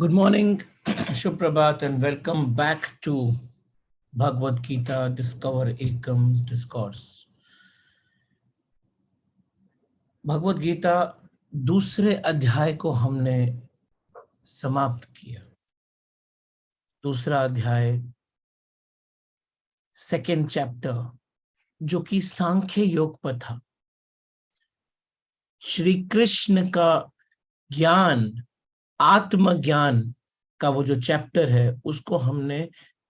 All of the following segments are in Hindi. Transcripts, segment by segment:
Good morning, Shuprabhat, and welcome back to Bhagavad Gita Discover Ekam's Discourse. Bhagavad Gita दूसरे अध्याय को हमने समाप्त किया। दूसरा अध्याय सेकेंड चैप्टर जो कि सांख्य योग पर था। श्री कृष्ण का ज्ञान, आत्मज्ञान का वो जो चैप्टर है उसको हमने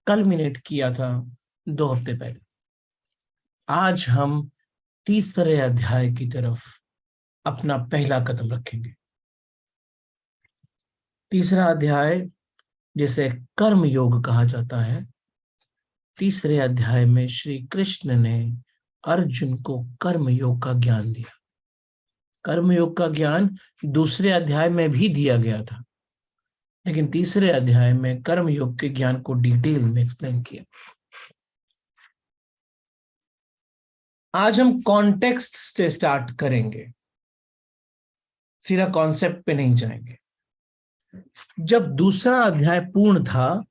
कल्मिनेट किया था 2 हफ्ते पहले। आज हम तीसरे अध्याय की तरफ अपना पहला कदम रखेंगे। तीसरा अध्याय जिसे कर्म योग कहा जाता है, तीसरे अध्याय में श्री कृष्ण ने अर्जुन को कर्म योग का ज्ञान दिया। कर्म योग का ज्ञान दूसरे अध्याय में भी दिया गया था, लेकिन तीसरे अध्याय में कर्म योग के ज्ञान को डिटेल में एक्सप्लेन किया। आज हम कॉन्टेक्स्ट से स्टार्ट करेंगे, सीधा कॉन्सेप्ट पे नहीं जाएंगे। जब दूसरा अध्याय पूर्ण था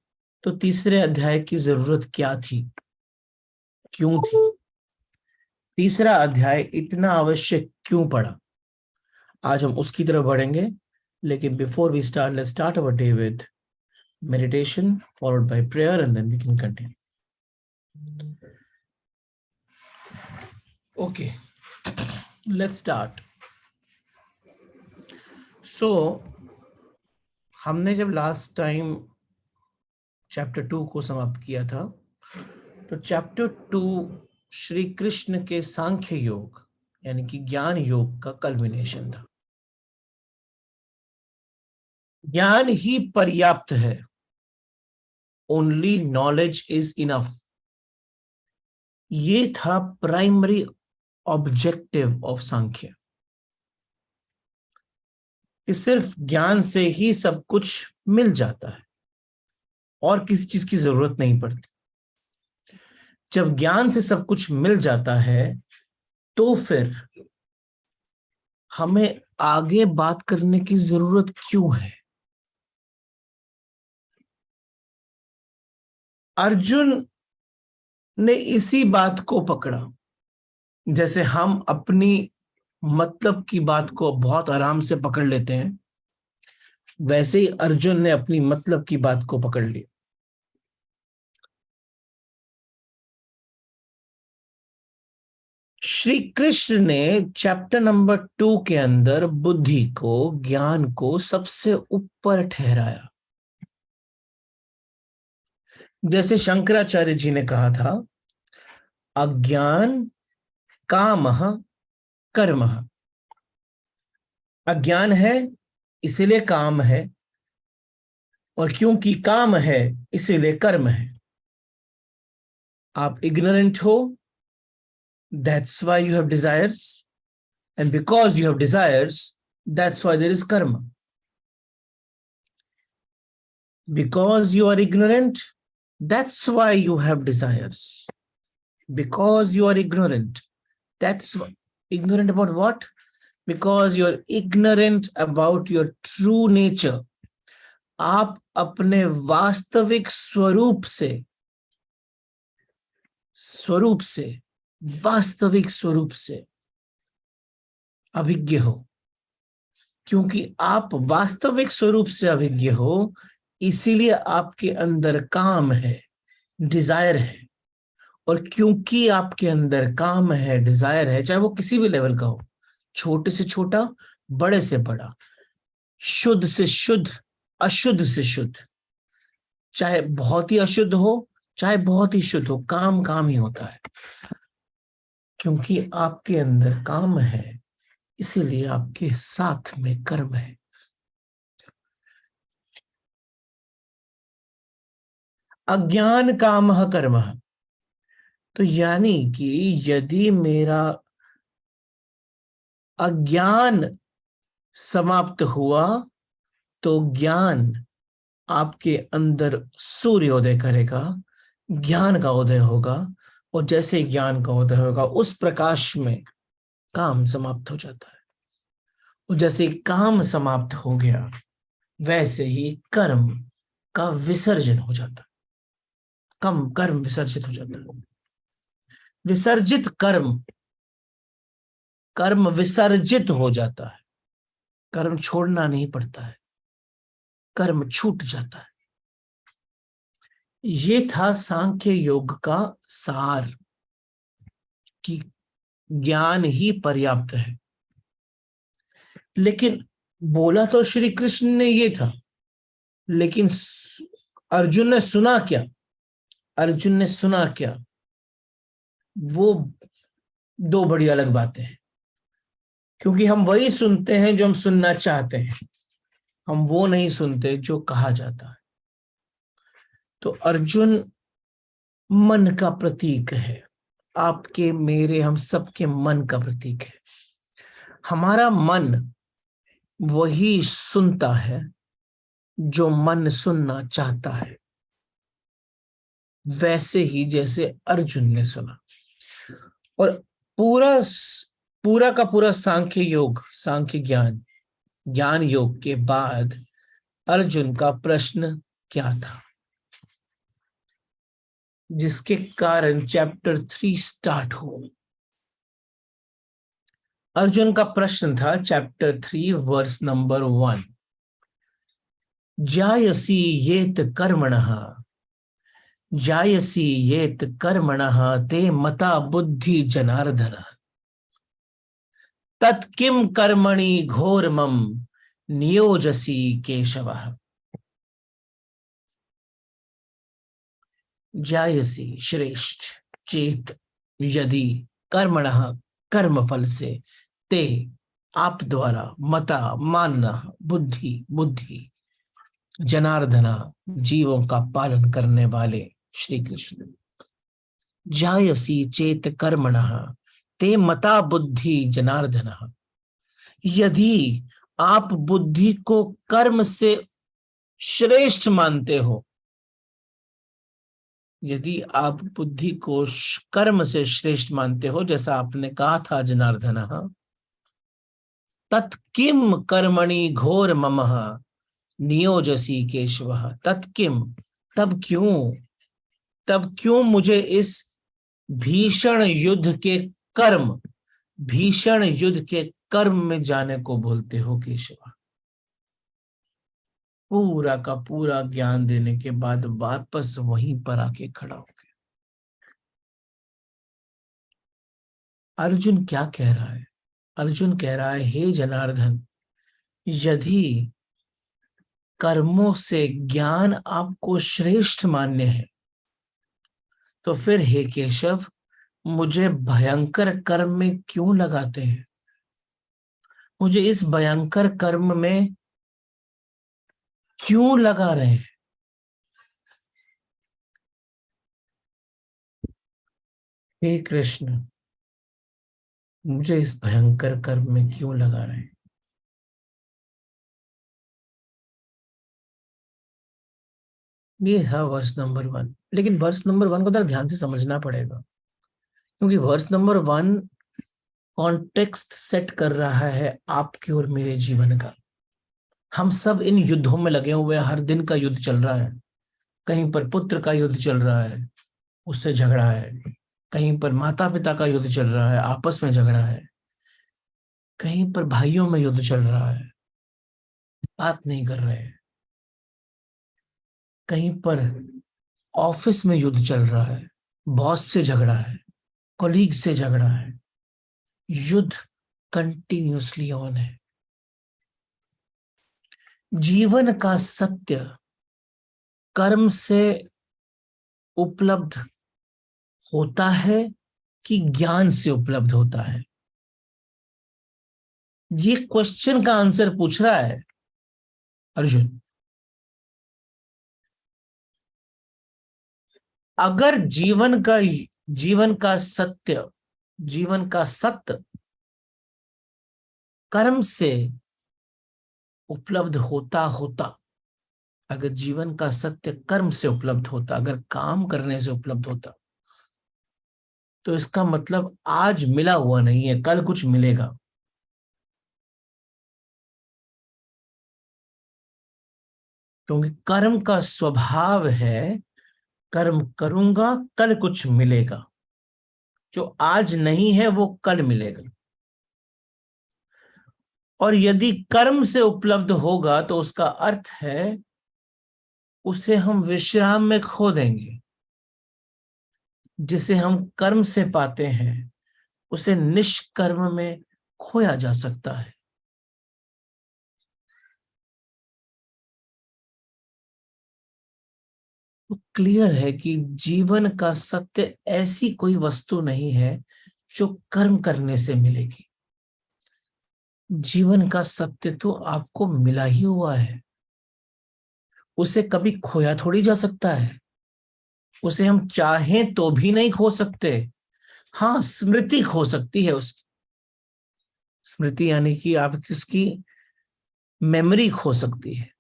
तो तीसरे अध्याय की जरूरत क्या थी, क्यों थी, तीसरा अध्याय इतना आवश्यक क्यों पड़ा? आज हम उसकी तरफ बढ़ेंगे, लेकिन before we start, let's start our day with meditation followed by prayer and then we can continue. Okay, let's start. So हमने जब लास्ट टाइम चैप्टर 2 को समाप्त किया था तो चैप्टर 2 श्री कृष्ण के सांख्य योग यानी कि ज्ञान योग का कल्मिनेशन था। ज्ञान ही पर्याप्त है, ओनली नॉलेज इज इनफ। ये था प्राइमरी ऑब्जेक्टिव ऑफ सांख्य कि सिर्फ ज्ञान से ही सब कुछ मिल जाता है और किसी चीज की जरूरत नहीं पड़ती। जब ज्ञान से सब कुछ मिल जाता है तो फिर हमें आगे बात करने की जरूरत क्यों है? अर्जुन ने इसी बात को पकड़ा। जैसे हम अपनी मतलब की बात को बहुत आराम से पकड़ लेते हैं, वैसे ही अर्जुन ने अपनी मतलब की बात को पकड़ ली। श्री कृष्ण ने चैप्टर नंबर 2 के अंदर बुद्धि को, ज्ञान को सबसे ऊपर ठहराया। जैसे शंकराचार्य जी ने कहा था, अज्ञान कामः कर्मः। अज्ञान है इसीलिए काम है, और क्योंकि काम है इसीलिए कर्म है। आप इग्नोरेंट हो, that's why you have desires, and because you have desires, that's why there is karma. Because you are ignorant, that's why you have desires. Because you are ignorant, that's ignorant about what? Because you are ignorant about your true nature. आप अपने वास्तविक स्वरूप से अभिज्ञ हो। क्योंकि आप वास्तविक स्वरूप से अभिज्ञ हो, इसीलिए आपके अंदर काम है, डिजायर है। और क्योंकि आपके अंदर काम है, डिजायर है, चाहे वो किसी भी लेवल का हो, छोटे से छोटा, बड़े से बड़ा, शुद्ध से शुद्ध, अशुद्ध से शुद्ध, चाहे बहुत ही अशुद्ध हो चाहे बहुत ही शुद्ध हो, काम काम ही होता है। क्योंकि आपके अंदर काम है, इसीलिए आपके साथ में कर्म है। अज्ञान कामः कर्मः, तो यानी कि यदि मेरा अज्ञान समाप्त हुआ तो ज्ञान आपके अंदर सूर्योदय करेगा, ज्ञान का उदय होगा, और जैसे ज्ञान का उदय होगा उस प्रकाश में काम समाप्त हो जाता है। और जैसे काम समाप्त हो गया वैसे ही कर्म का विसर्जन हो जाता है। कम कर्म विसर्जित हो जाता है। विसर्जित कर्म, कर्म विसर्जित हो जाता है। कर्म छोड़ना नहीं पड़ता है, कर्म छूट जाता है। ये था सांख्य योग का सार, कि ज्ञान ही पर्याप्त है। लेकिन बोला तो श्री कृष्ण ने ये था, लेकिन अर्जुन ने सुना क्या? अर्जुन ने सुना क्या, वो दो बड़ी अलग बातें हैं। क्योंकि हम वही सुनते हैं जो हम सुनना चाहते हैं, हम वो नहीं सुनते जो कहा जाता है। तो अर्जुन मन का प्रतीक है, आपके मेरे हम सबके मन का प्रतीक है। हमारा मन वही सुनता है जो मन सुनना चाहता है, वैसे ही जैसे अर्जुन ने सुना। और पूरा पूरा का पूरा सांख्य योग, सांख्य ज्ञान, ज्ञान योग के बाद अर्जुन का प्रश्न क्या था, जिसके कारण चैप्टर 3 स्टार्ट हो। अर्जुन का प्रश्न था चैप्टर 3 वर्स नंबर 1। जायसी येत कर्मणः, जायसी येत कर्मणः ते मता बुद्धि जनार्दन, तत्किम कर्मणि घोरमम नियोजसी केशवः। जायसी श्रेष्ठ, चेत यदि, कर्मणः कर्म फल से, ते आप द्वारा, मता मानना, बुद्धि बुद्धि, जनार्दना जीवों का पालन करने वाले श्री कृष्ण। जायसी चेत कर्मणः ते मता बुद्धि जनार्दनः। यदि आप बुद्धि को कर्म से श्रेष्ठ मानते हो, यदि आप बुद्धि को कर्म से श्रेष्ठ मानते हो, जैसा आपने कहा था जनार्दन, तत्किम कर्मणि घोर ममः नियोजसी केशव। तत्किम, तब क्यों, तब क्यों मुझे इस भीषण युद्ध के कर्म, भीषण युद्ध के कर्म में जाने को बोलते हो केशव। पूरा का पूरा ज्ञान देने के बाद वापस वहीं पर आके खड़ा हो गया। अर्जुन क्या कह रहा है? अर्जुन कह रहा है, हे जनार्दन, यदि कर्मों से ज्ञान आपको श्रेष्ठ मान्य है, तो फिर हे केशव, मुझे भयंकर कर्म में क्यों लगाते हैं? मुझे इस भयंकर कर्म में क्यों लगा रहे हैं? हे कृष्ण, मुझे इस भयंकर कर्म में क्यों लगा रहे हैं? ये है वर्स नंबर 1। लेकिन वर्स नंबर 1 को तो ध्यान से समझना पड़ेगा, क्योंकि वर्स नंबर 1 कॉन्टेक्स्ट सेट कर रहा है आपके और मेरे जीवन का। हम सब इन युद्धों में लगे हुए हैं, हर दिन का युद्ध चल रहा है। कहीं पर पुत्र का युद्ध चल रहा है, उससे झगड़ा है। कहीं पर माता पिता का युद्ध चल रहा है, आपस में झगड़ा है। कहीं पर भाइयों में युद्ध चल रहा है, बात नहीं कर रहे हैं। कहीं पर ऑफिस में युद्ध चल रहा है, बॉस से झगड़ा है, कोलीग से झगड़ा है। युद्ध कंटिन्यूसली ऑन है। जीवन का सत्य कर्म से उपलब्ध होता है कि ज्ञान से उपलब्ध होता है? ये क्वेश्चन का आंसर पूछ रहा है अर्जुन। अगर जीवन का सत्य, जीवन का सत्य कर्म से उपलब्ध होता होता, अगर जीवन का सत्य कर्म से उपलब्ध होता, अगर काम करने से उपलब्ध होता, तो इसका मतलब आज मिला हुआ नहीं है, कल कुछ मिलेगा। क्योंकि कर्म का स्वभाव है, कर्म करूंगा कल कुछ मिलेगा, जो आज नहीं है वो कल मिलेगा। और यदि कर्म से उपलब्ध होगा तो उसका अर्थ है उसे हम विश्राम में खो देंगे। जिसे हम कर्म से पाते हैं उसे निष्कर्म में खोया जा सकता है। तो क्लियर है कि जीवन का सत्य ऐसी कोई वस्तु नहीं है जो कर्म करने से मिलेगी। जीवन का सत्य तो आपको मिला ही हुआ है, उसे कभी खोया थोड़ी जा सकता है। उसे हम चाहें तो भी नहीं खो सकते। हाँ, स्मृति खो सकती है उसकी। स्मृति यानी कि आप किसकी मेमोरी खो सकती है।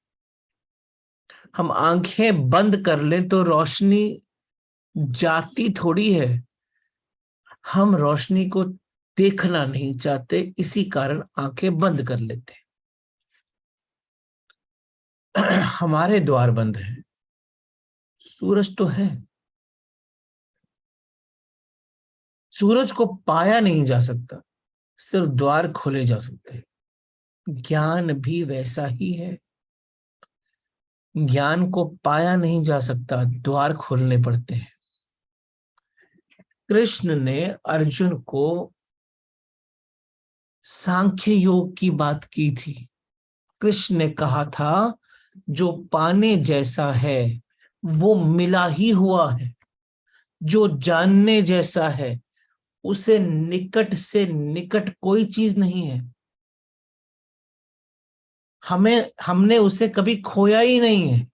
हम आंखें बंद कर लें तो रोशनी जाती थोड़ी है। हम रोशनी को देखना नहीं चाहते, इसी कारण आंखें बंद कर लेते हैं। हमारे द्वार बंद हैं, सूरज तो है। सूरज को पाया नहीं जा सकता, सिर्फ द्वार खोले जा सकते हैं। ज्ञान भी वैसा ही है। ज्ञान को पाया नहीं जा सकता, द्वार खोलने पड़ते हैं। कृष्ण ने अर्जुन को सांख्य योग की बात की थी। कृष्ण ने कहा था जो पाने जैसा है वो मिला ही हुआ है, जो जानने जैसा है उसे निकट से निकट कोई चीज नहीं है। हमने उसे कभी खोया ही नहीं है,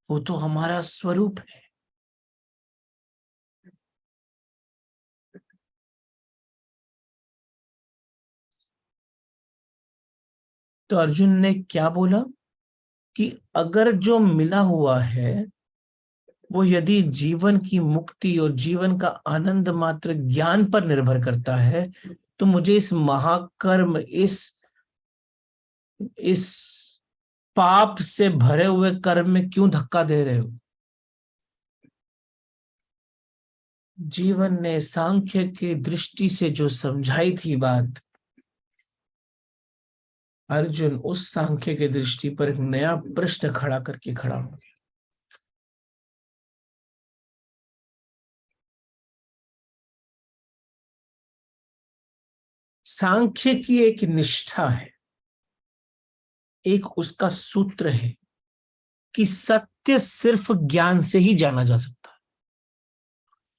वो तो हमारा स्वरूप है। तो अर्जुन ने क्या बोला कि अगर जो मिला हुआ है वो यदि जीवन की मुक्ति और जीवन का आनंद मात्र ज्ञान पर निर्भर करता है, तो मुझे इस महाकर्म, इस पाप से भरे हुए कर्म में क्यों धक्का दे रहे हो। जीवन ने सांख्य की दृष्टि से जो समझाई थी बात, अर्जुन उस सांख्य की दृष्टि पर एक नया प्रश्न खड़ा करके खड़ा हो गया। सांख्य की एक निष्ठा है, एक उसका सूत्र है कि सत्य सिर्फ ज्ञान से ही जाना जा सकता है,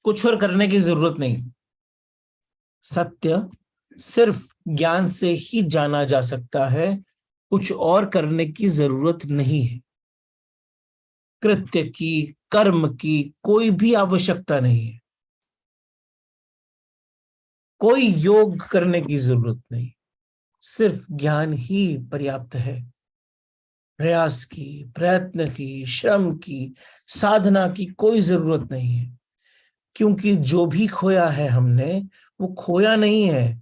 कुछ और करने की जरूरत नहीं। सत्य सिर्फ ज्ञान से ही जाना जा सकता है, कुछ और करने की जरूरत नहीं है। कृत्य की, कर्म की कोई भी आवश्यकता नहीं है। कोई योग करने की जरूरत नहीं, सिर्फ ज्ञान ही पर्याप्त है। प्रयास की, प्रयत्न की, श्रम की, साधना की कोई जरूरत नहीं है। क्योंकि जो भी खोया है हमने, वो खोया नहीं है,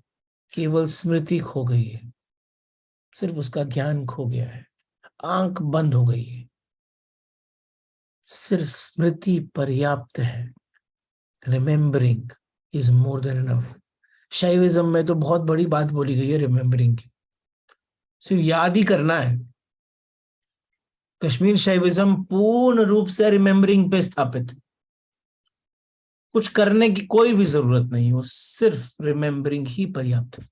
केवल स्मृति खो गई है। सिर्फ उसका ज्ञान खो गया है, आंख बंद हो गई है। सिर्फ स्मृति पर्याप्त है। Remembering is more than enough. Shaivism में तो बहुत बड़ी बात बोली गई है रिमेम्बरिंग की, सिर्फ याद ही करना है। कश्मीर शैविज्म पूर्ण रूप से रिमेम्बरिंग पे स्थापित है। कुछ करने की कोई भी जरूरत नहीं, वो सिर्फ रिमेम्बरिंग ही पर्याप्त है।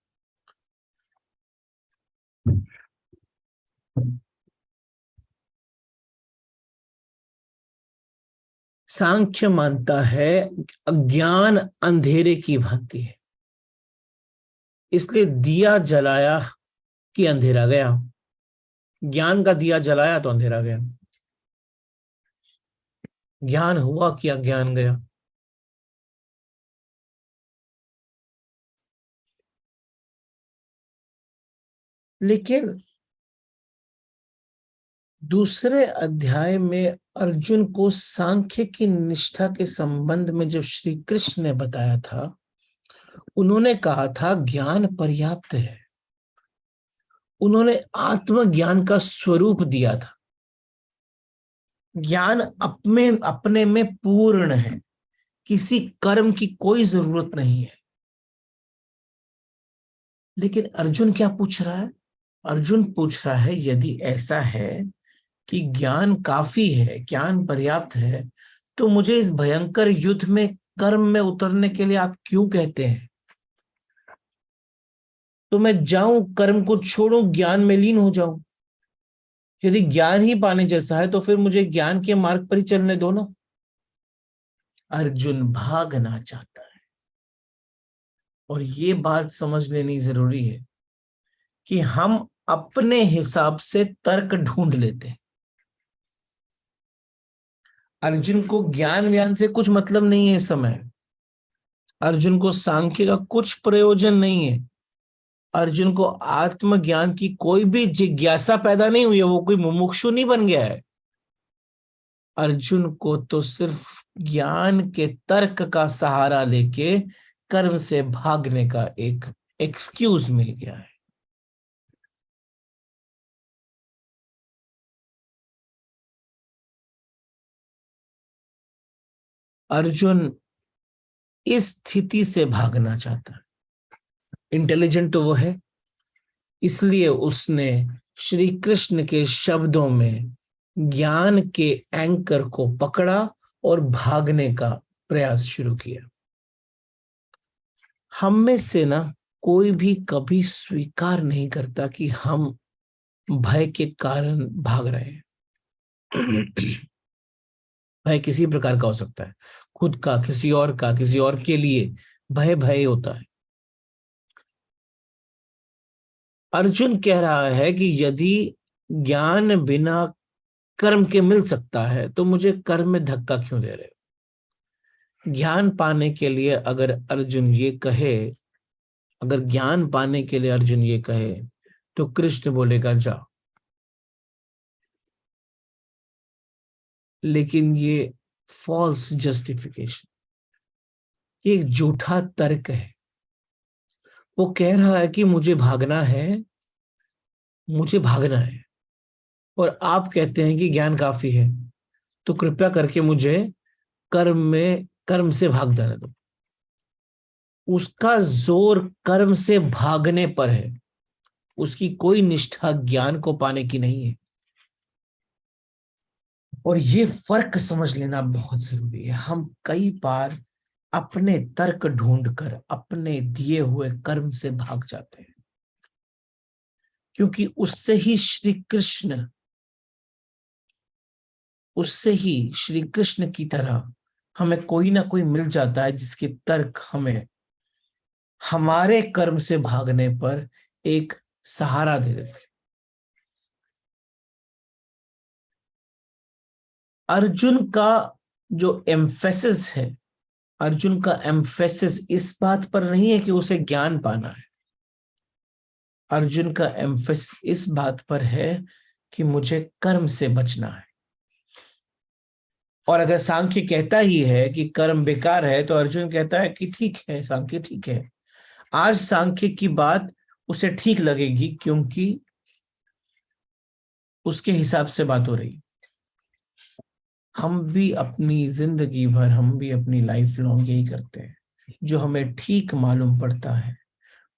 सांख्य मानता है अज्ञान अंधेरे की भांति है, इसलिए दिया जलाया कि अंधेरा गया। ज्ञान का दिया जलाया तो अंधेरा गया, ज्ञान हुआ कि अज्ञान गया। लेकिन दूसरे अध्याय में अर्जुन को सांख्य की निष्ठा के संबंध में जब श्री कृष्ण ने बताया था, उन्होंने कहा था ज्ञान पर्याप्त है। उन्होंने आत्मज्ञान का स्वरूप दिया था। ज्ञान अपने अपने में पूर्ण है, किसी कर्म की कोई जरूरत नहीं है। लेकिन अर्जुन क्या पूछ रहा है? अर्जुन पूछ रहा है, यदि ऐसा है कि ज्ञान काफी है, ज्ञान पर्याप्त है, तो मुझे इस भयंकर युद्ध में कर्म में उतरने के लिए आप क्यों कहते हैं? तो मैं जाऊं, कर्म को छोड़ूं, ज्ञान में लीन हो जाऊं? यदि ज्ञान ही पाने जैसा है तो फिर मुझे ज्ञान के मार्ग पर ही चलने दो ना। अर्जुन भागना चाहता है। और ये बात समझ लेनी जरूरी है कि हम अपने हिसाब से तर्क ढूंढ लेते हैं। अर्जुन को ज्ञान व्यान से कुछ मतलब नहीं है इस समय। अर्जुन को सांख्य का कुछ प्रयोजन नहीं है। अर्जुन को आत्मज्ञान की कोई भी जिज्ञासा पैदा नहीं हुई है, वो कोई मुमुक्षु नहीं बन गया है। अर्जुन को तो सिर्फ ज्ञान के तर्क का सहारा लेके कर्म से भागने का एक एक्सक्यूज मिल गया है। अर्जुन इस स्थिति से भागना चाहता है। इंटेलिजेंट तो वो है, इसलिए उसने श्री कृष्ण के शब्दों में ज्ञान के एंकर को पकड़ा और भागने का प्रयास शुरू किया। हम में से ना कोई भी कभी स्वीकार नहीं करता कि हम भय के कारण भाग रहे हैं। भय किसी प्रकार का हो सकता है, खुद का, किसी और का, किसी और के लिए भय भय होता है। अर्जुन कह रहा है कि यदि ज्ञान बिना कर्म के मिल सकता है तो मुझे कर्म में धक्का क्यों दे रहे हो? ज्ञान पाने के लिए अगर अर्जुन ये कहे, अगर ज्ञान पाने के लिए अर्जुन ये कहे, तो कृष्ण बोलेगा जा। लेकिन ये फॉल्स जस्टिफिकेशन, ये एक झूठा तर्क है। वो कह रहा है कि मुझे भागना है, मुझे भागना है, और आप कहते हैं कि ज्ञान काफी है, तो कृपया करके मुझे कर्म से भाग जाने दो। उसका जोर कर्म से भागने पर है, उसकी कोई निष्ठा ज्ञान को पाने की नहीं है। और ये फर्क समझ लेना बहुत जरूरी है। हम कई बार अपने तर्क ढूंढकर अपने दिए हुए कर्म से भाग जाते हैं, क्योंकि उससे ही श्री कृष्ण की तरह हमें कोई ना कोई मिल जाता है जिसके तर्क हमें हमारे कर्म से भागने पर एक सहारा दे देते। अर्जुन का जो एम्फेसिस है, अर्जुन का एम्फेसिस इस बात पर नहीं है कि उसे ज्ञान पाना है। अर्जुन का एम्फेसिस इस बात पर है कि मुझे कर्म से बचना है। और अगर सांख्य कहता ही है कि कर्म बेकार है, तो अर्जुन कहता है कि ठीक है सांख्य, ठीक है। आज सांख्य की बात उसे ठीक लगेगी क्योंकि उसके हिसाब से बात हो रही। हम भी अपनी जिंदगी भर, हम भी अपनी लाइफ लॉन्ग यही करते हैं। जो हमें ठीक मालूम पड़ता है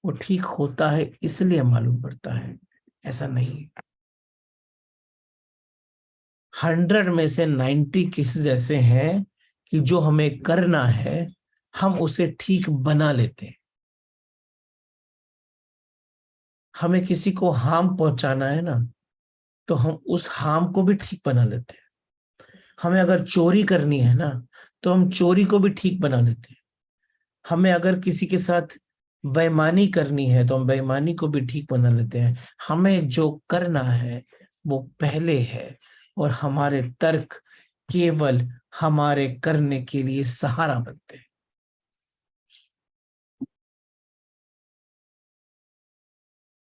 वो ठीक होता है इसलिए मालूम पड़ता है, ऐसा नहीं। 100 में से 90 केसेस ऐसे हैं कि जो हमें करना है हम उसे ठीक बना लेते हैं। हमें किसी को हार्म पहुंचाना है ना, तो हम उस हार्म को भी ठीक बना लेते हैं। हमें अगर चोरी करनी है ना, तो हम चोरी को भी ठीक बना लेते हैं। हमें अगर किसी के साथ बेईमानी करनी है तो हम बेईमानी को भी ठीक बना लेते हैं। हमें जो करना है वो पहले है, और हमारे तर्क केवल हमारे करने के लिए सहारा बनते हैं।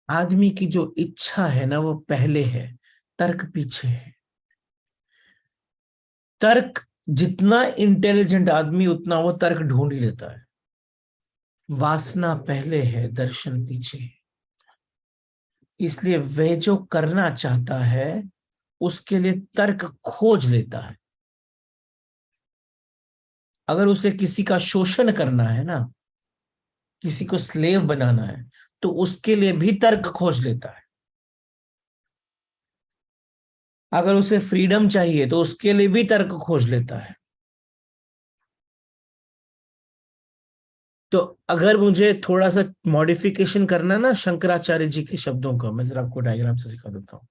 आदमी की जो इच्छा है ना वो पहले है, तर्क पीछे है। तर्क, जितना इंटेलिजेंट आदमी उतना वो तर्क ढूंढ ही लेता है। वासना पहले है, दर्शन पीछे है। इसलिए वह जो करना चाहता है उसके लिए तर्क खोज लेता है। अगर उसे किसी का शोषण करना है ना, किसी को स्लेव बनाना है, तो उसके लिए भी तर्क खोज लेता है। अगर उसे फ्रीडम चाहिए तो उसके लिए भी तर्क खोज लेता है। तो अगर मुझे थोड़ा सा मॉडिफिकेशन करना ना शंकराचार्य जी के शब्दों का, मैं जरा आपको डायग्राम से सिखा देता हूँ।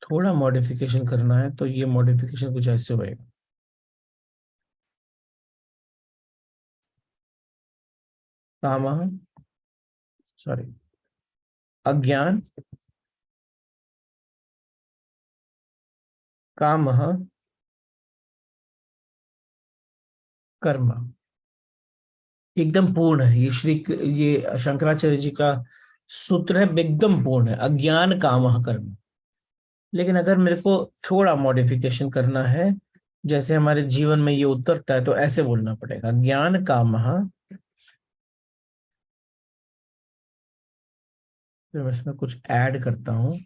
थोड़ा मॉडिफिकेशन करना है तो ये मॉडिफिकेशन कुछ ऐसे होएगा। कामः, सॉरी, अज्ञान, कामः, कर्म। एकदम पूर्ण है ये ये शंकराचार्य जी का सूत्र है, एकदम पूर्ण है, अज्ञान कामः कर्म। लेकिन अगर मेरे को थोड़ा मॉडिफिकेशन करना है, जैसे हमारे जीवन में ये उतरता है, तो ऐसे बोलना पड़ेगा, ज्ञान कामः। फिर मैं इसमें कुछ ऐड करता हूँ।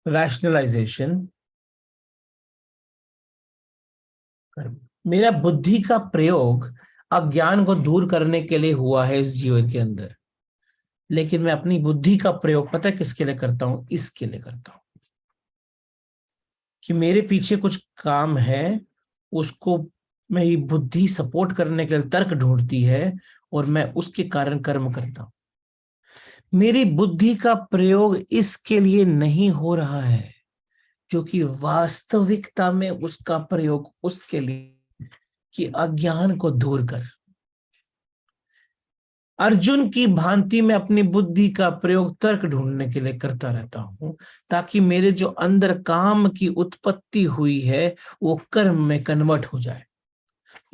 रैशनलाइजेशन, मेरा बुद्धि का प्रयोग अज्ञान को दूर करने के लिए हुआ है इस जीवन के अंदर। लेकिन मैं अपनी बुद्धि का प्रयोग पता है किसके लिए करता हूं? इसके लिए करता हूं कि मेरे पीछे कुछ काम है, उसको मेरी बुद्धि सपोर्ट करने के लिए तर्क ढूंढती है, और मैं उसके कारण कर्म करता हूं। मेरी बुद्धि का प्रयोग इसके लिए नहीं हो रहा है, क्योंकि वास्तविकता में उसका प्रयोग उसके लिए कि अज्ञान को दूर कर। अर्जुन की भांति में अपनी बुद्धि का प्रयोग तर्क ढूंढने के लिए करता रहता हूं, ताकि मेरे जो अंदर काम की उत्पत्ति हुई है वो कर्म में कन्वर्ट हो जाए।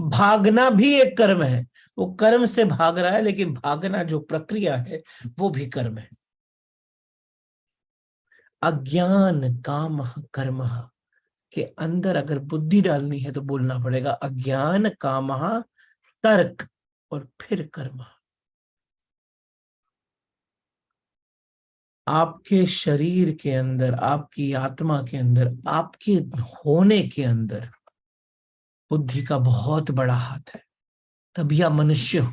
भागना भी एक कर्म है, वो कर्म से भाग रहा है, लेकिन भागना जो प्रक्रिया है वो भी कर्म है। अज्ञान काम कर्म के अंदर अगर बुद्धि डालनी है तो बोलना पड़ेगा अज्ञान काम तर्क और फिर कर्म। आपके शरीर के अंदर, आपकी आत्मा के अंदर, आपके होने के अंदर बुद्धि का बहुत बड़ा हाथ है। तभी आप मनुष्य हो।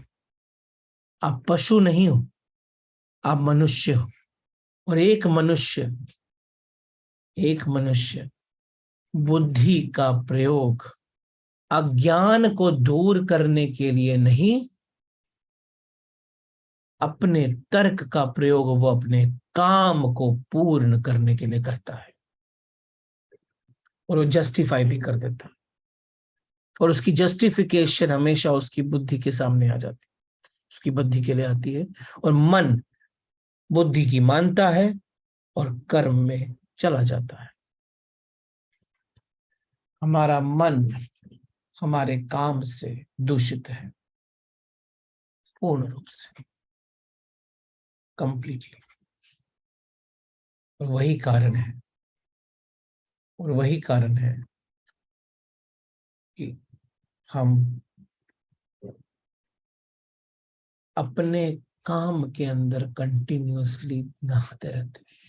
आप पशु नहीं हो, आप मनुष्य हो। और एक मनुष्य बुद्धि का प्रयोग अज्ञान को दूर करने के लिए नहीं, अपने तर्क का प्रयोग वो अपने काम को पूर्ण करने के लिए करता है, और वो जस्टिफाई भी कर देता है। और उसकी जस्टिफिकेशन हमेशा उसकी बुद्धि के सामने आ जाती है, उसकी बुद्धि के लिए आती है। और मन बुद्धि की मानता है और कर्म में चला जाता है। हमारा मन हमारे काम से दूषित है, पूर्ण रूप से, कंप्लीटली। और वही कारण है, और वही कारण है कि हम अपने काम के अंदर कंटिन्यूअसली नहाते रहते हैं।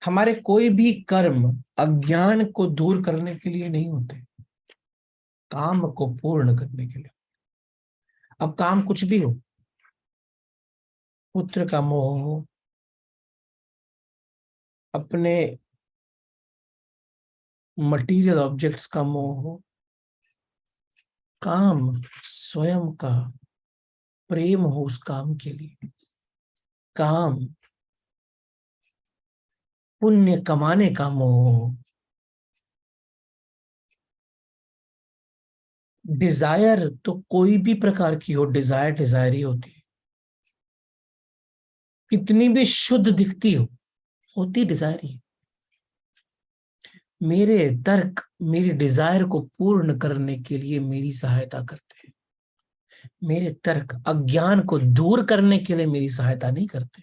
हमारे कोई भी कर्म अज्ञान को दूर करने के लिए नहीं होते, काम को पूर्ण करने के लिए। अब काम कुछ भी हो, पुत्र का मोह हो, अपने मटेरियल ऑब्जेक्ट्स का मोह हो, काम स्वयं का प्रेम हो उस काम के लिए, काम पुण्य कमाने का मोह हो, डिजायर तो कोई भी प्रकार की हो, डिजायर डिजायर ही होती है। कितनी भी शुद्ध दिखती हो, होती डिजायर ही। मेरे तर्क मेरी डिजायर को पूर्ण करने के लिए मेरी सहायता करते हैं। मेरे तर्क अज्ञान को दूर करने के लिए मेरी सहायता नहीं करते।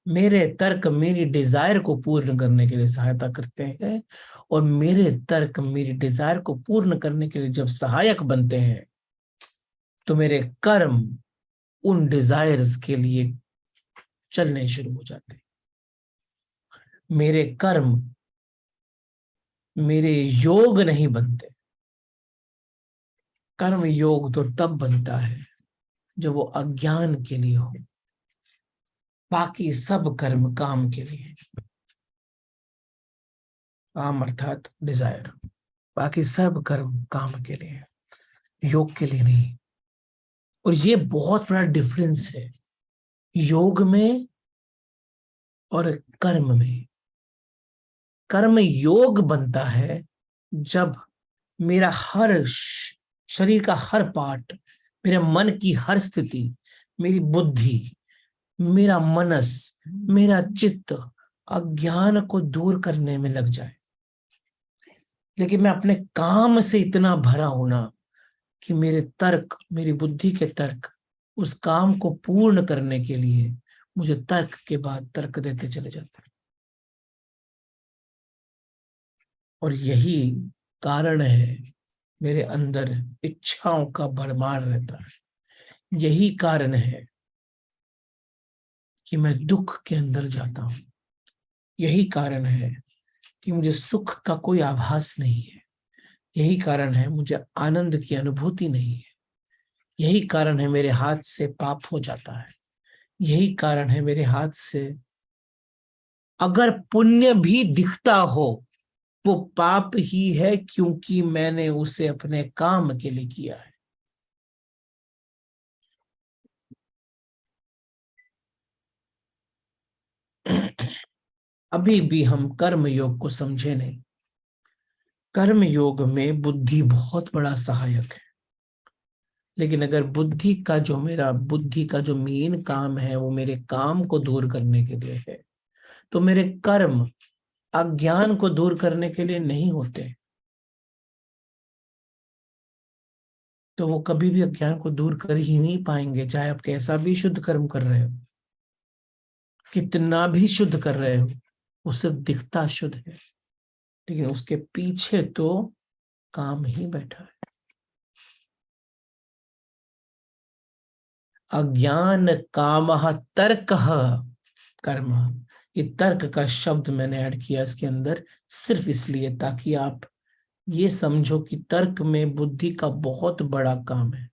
मेरे तर्क मेरी डिजायर को पूर्ण करने के लिए सहायता करते हैं, और मेरे तर्क मेरी डिजायर को पूर्ण करने के लिए जब सहायक बनते हैं, तो मेरे कर्म उन डिजायर्स के लिए चलने शुरू हो जाते हैं। मेरे कर्म मेरे योग नहीं बनते। कर्म योग तो तब बनता है जब वो अज्ञान के लिए हो, बाकी सब कर्म काम के लिए। काम अर्थात डिजायर। बाकी सब कर्म काम के लिए, योग के लिए नहीं। और ये बहुत बड़ा डिफरेंस है योग में और कर्म में। कर्म योग बनता है जब मेरा शरीर का हर पार्ट, मेरे मन की हर स्थिति, मेरी बुद्धि, मेरा मनस, मेरा चित्त अज्ञान को दूर करने में लग जाए। लेकिन मैं अपने काम से इतना भरा हूं ना कि मेरे तर्क, मेरी बुद्धि के तर्क उस काम को पूर्ण करने के लिए मुझे तर्क के बाद तर्क देते चले जाते हैं। और यही कारण है मेरे अंदर इच्छाओं का भरमार रहता है। यही कारण है कि मैं दुख के अंदर जाता हूं। यही कारण है कि मुझे सुख का कोई आभास नहीं है। यही कारण है मुझे आनंद की अनुभूति नहीं है। यही कारण है मेरे हाथ से पाप हो जाता है। यही कारण है मेरे हाथ से अगर पुण्य भी दिखता हो, वो पाप ही है, क्योंकि मैंने उसे अपने काम के लिए किया है। अभी भी हम कर्म योग को समझे नहीं। कर्म योग में बुद्धि बहुत बड़ा सहायक है। लेकिन अगर बुद्धि का जो मेन काम है वो मेरे काम को दूर करने के लिए है, तो मेरे कर्म अज्ञान को दूर करने के लिए नहीं होते, तो वो कभी भी अज्ञान को दूर कर ही नहीं पाएंगे। चाहे आप कैसा भी शुद्ध कर्म कर रहे हो, कितना भी शुद्ध कर रहे हो, वो सिर्फ दिखता शुद्ध है, लेकिन उसके पीछे तो काम ही बैठा है। अज्ञान काम तर्क कर्म। ये तर्क का शब्द मैंने ऐड किया इसके अंदर सिर्फ इसलिए ताकि आप ये समझो कि तर्क में बुद्धि का बहुत बड़ा काम है,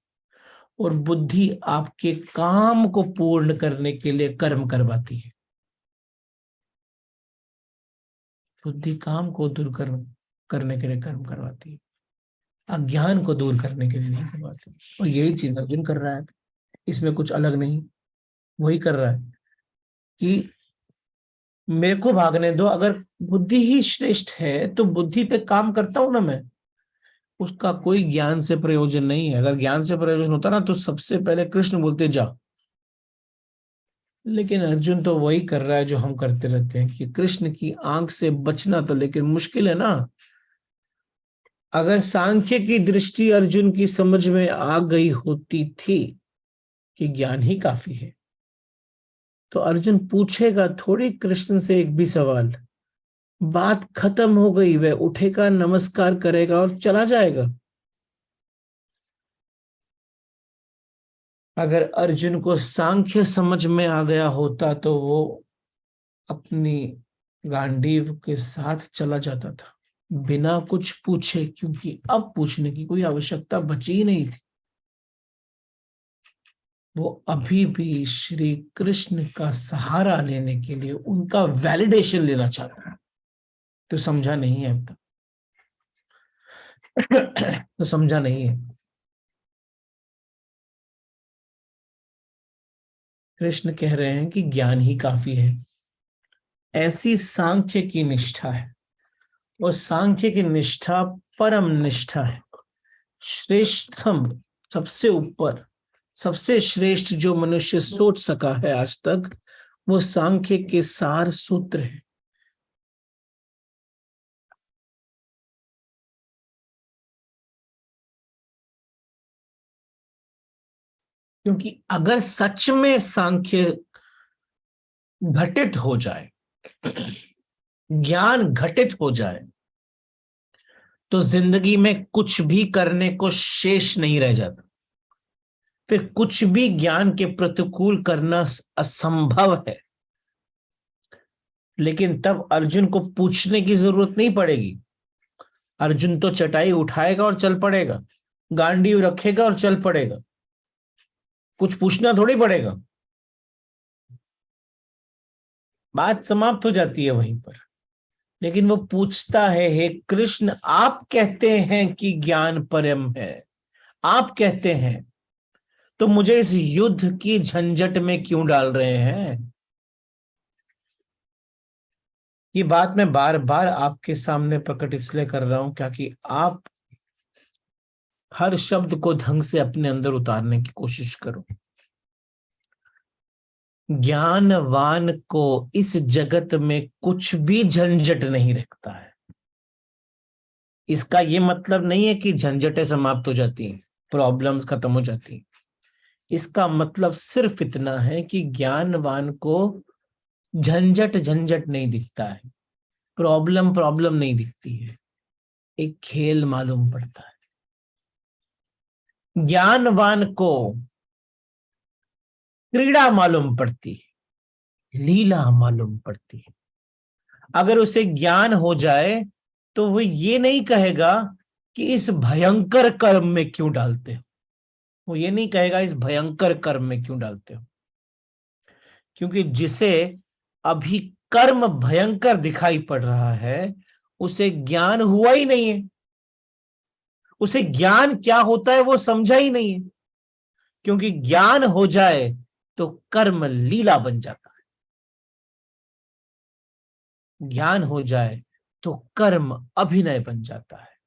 और बुद्धि आपके काम को पूर्ण करने के लिए कर्म करवाती है। बुद्धि काम को करने के लिए कर्म करवाती है, अज्ञान को दूर करने के लिए नहीं करवाती। और यही चीज अर्जुन कर रहा है, इसमें कुछ अलग नहीं। वही कर रहा है कि मेरे को भागने दो। अगर बुद्धि ही श्रेष्ठ है तो बुद्धि पे काम करता हूं ना मैं, उसका कोई ज्ञान से प्रयोजन नहीं है। अगर ज्ञान से प्रयोजन होता ना तो सबसे पहले कृष्ण बोलते जा। लेकिन अर्जुन तो वही कर रहा है जो हम करते रहते हैं कि कृष्ण की आंख से बचना तो लेकिन मुश्किल है ना। अगर सांख्य की दृष्टि अर्जुन की समझ में आ गई होती थी कि ज्ञान ही काफी है, तो अर्जुन पूछेगा थोड़ी कृष्ण से एक भी सवाल। बात खत्म हो गई, वह उठेगा, नमस्कार करेगा और चला जाएगा। अगर अर्जुन को सांख्य समझ में आ गया होता तो वो अपनी गांडीव के साथ चला जाता था, बिना कुछ पूछे, क्योंकि अब पूछने की कोई आवश्यकता बची ही नहीं थी। वो अभी भी श्री कृष्ण का सहारा लेने के लिए उनका वैलिडेशन लेना चाहता है। तो समझा नहीं है अब तक। तो समझा नहीं है। कृष्ण कह रहे हैं कि ज्ञान ही काफी है। ऐसी सांख्य की निष्ठा है, और सांख्य की निष्ठा परम निष्ठा है। श्रेष्ठतम, सबसे ऊपर, सबसे श्रेष्ठ जो मनुष्य सोच सका है आज तक, वो सांख्य के सार सूत्र है। क्योंकि अगर सच में सांख्य घटित हो जाए, ज्ञान घटित हो जाए, तो जिंदगी में कुछ भी करने को शेष नहीं रह जाता। फिर कुछ भी ज्ञान के प्रतिकूल करना असंभव है। लेकिन तब अर्जुन को पूछने की जरूरत नहीं पड़ेगी। अर्जुन तो चटाई उठाएगा और चल पड़ेगा, गांडीव रखेगा और चल पड़ेगा, कुछ पूछना थोड़ी पड़ेगा। बात समाप्त हो जाती है वहीं पर। लेकिन वो पूछता है, हे कृष्ण, आप कहते हैं कि ज्ञान परम है, आप कहते हैं, तो मुझे इस युद्ध की झंझट में क्यों डाल रहे हैं? ये बात मैं बार बार आपके सामने प्रकट इसलिए कर रहा हूं क्योंकि आप हर शब्द को ढंग से अपने अंदर उतारने की कोशिश करो। ज्ञानवान को इस जगत में कुछ भी झंझट नहीं रखता है। इसका ये मतलब नहीं है कि झंझटें समाप्त हो जाती हैं, प्रॉब्लम्स खत्म हो जाती हैं। इसका मतलब सिर्फ इतना है कि ज्ञानवान को झंझट झंझट नहीं दिखता है, प्रॉब्लम प्रॉब्लम नहीं दिखती है, एक खेल मालूम पड़ता है। ज्ञानवान को क्रीड़ा मालूम पड़ती है, लीला मालूम पड़ती है। अगर उसे ज्ञान हो जाए तो वो ये नहीं कहेगा कि इस भयंकर कर्म में क्यों डालते हो, वो ये नहीं कहेगा इस भयंकर कर्म में क्यों डालते हो, क्योंकि जिसे अभी कर्म भयंकर दिखाई पड़ रहा है उसे ज्ञान हुआ ही नहीं है। उसे ज्ञान क्या होता है वो समझा ही नहीं है, क्योंकि ज्ञान हो जाए तो कर्म लीला बन जाता है। ज्ञान हो जाए तो कर्म अभिनय बन जाता है।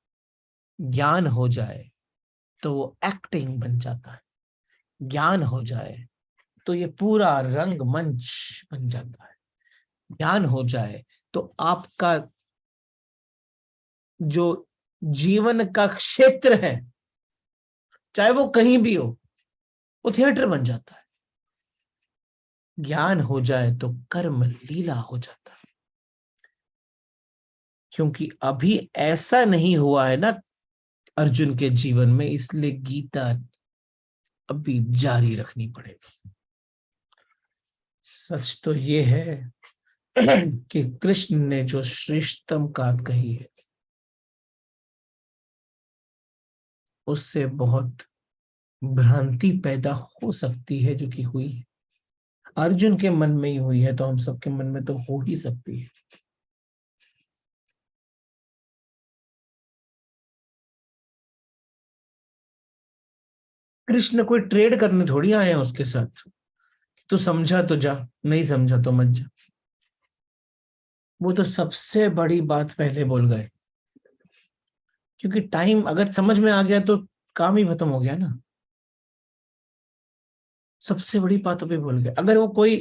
ज्ञान हो जाए तो वो एक्टिंग बन जाता है। ज्ञान हो जाए तो ये पूरा रंगमंच बन जाता है। ज्ञान हो जाए तो आपका जो जीवन का क्षेत्र है, चाहे वो कहीं भी हो, वो थिएटर बन जाता है। ज्ञान हो जाए तो कर्म लीला हो जाता है। क्योंकि अभी ऐसा नहीं हुआ है ना अर्जुन के जीवन में, इसलिए गीता अभी जारी रखनी पड़ेगी। सच तो ये है कि कृष्ण ने जो श्रेष्ठतम बात कही है उससे बहुत भ्रांति पैदा हो सकती है, जो कि हुई है। अर्जुन के मन में ही हुई है तो हम सबके मन में तो हो ही सकती है। कृष्ण कोई ट्रेड करने थोड़ी आए हैं उसके साथ। तो समझा तो जा, नहीं समझा तो मत जा। वो तो सबसे बड़ी बात पहले बोल गए, क्योंकि टाइम अगर समझ में आ गया तो काम ही खत्म हो गया ना। सबसे बड़ी बात अभी बोल गए। अगर वो कोई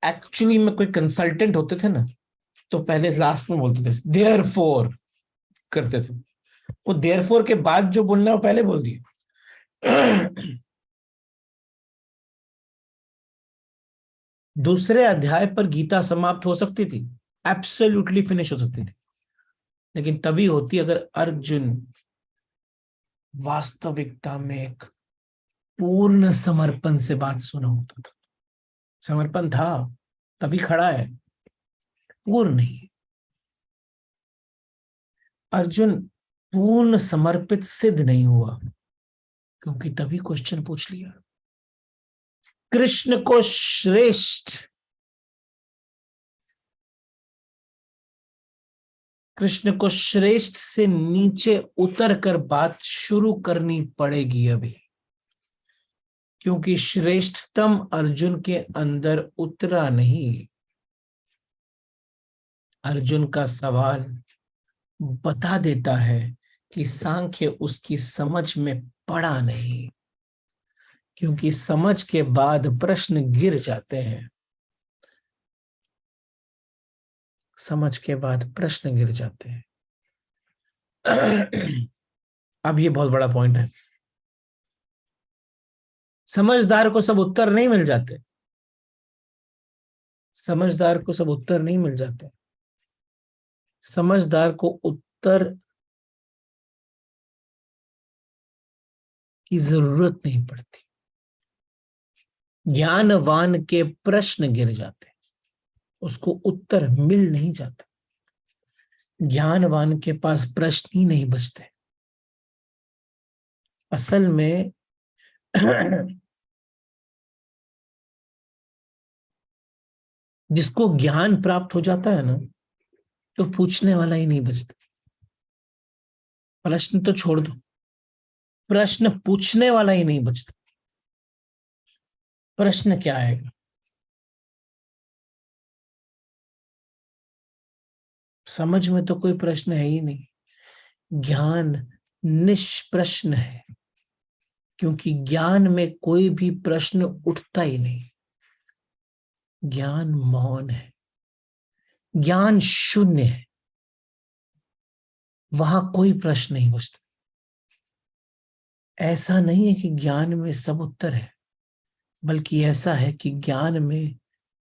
एक्चुअली में कोई कंसल्टेंट होते थे ना, तो पहले लास्ट में बोलते थे देयर फोर करते थे। वो देयर फोर के बाद जो बोलना है वो पहले बोल दिए। दूसरे अध्याय पर गीता समाप्त हो सकती थी, एब्सोल्युटली फिनिश हो सकती थी, लेकिन तभी होती अगर अर्जुन वास्तविकता में एक पूर्ण समर्पण से बात सुना होता था। समर्पण था तभी खड़ा है, पूर्ण नहीं। अर्जुन पूर्ण समर्पित सिद्ध नहीं हुआ क्योंकि तभी क्वेश्चन पूछ लिया। कृष्ण को श्रेष्ठ, कृष्ण को श्रेष्ठ से नीचे उतर कर बात शुरू करनी पड़ेगी अभी, क्योंकि श्रेष्ठतम अर्जुन के अंदर उतरा नहीं। अर्जुन का सवाल बता देता है कि सांख्य उसकी समझ में पड़ा नहीं, क्योंकि समझ के बाद प्रश्न गिर जाते हैं। समझ के बाद प्रश्न गिर जाते हैं। अब ये बहुत बड़ा पॉइंट है। समझदार को सब उत्तर नहीं मिल जाते। समझदार को सब उत्तर नहीं मिल जाते। समझदार को उत्तर की जरूरत नहीं पड़ती। ज्ञानवान के प्रश्न गिर जाते, उसको उत्तर मिल नहीं जाता। ज्ञानवान के पास प्रश्न ही नहीं बचते। असल में जिसको ज्ञान प्राप्त हो जाता है ना, तो पूछने वाला ही नहीं बचता। प्रश्न तो छोड़ दो, प्रश्न पूछने वाला ही नहीं बचता। प्रश्न क्या आएगा? समझ में तो कोई प्रश्न है ही नहीं। ज्ञान निष्प्रश्न है, क्योंकि ज्ञान में कोई भी प्रश्न उठता ही नहीं। ज्ञान मौन है, ज्ञान शून्य है, वहां कोई प्रश्न नहीं बचता। ऐसा नहीं है कि ज्ञान में सब उत्तर है, बल्कि ऐसा है कि ज्ञान में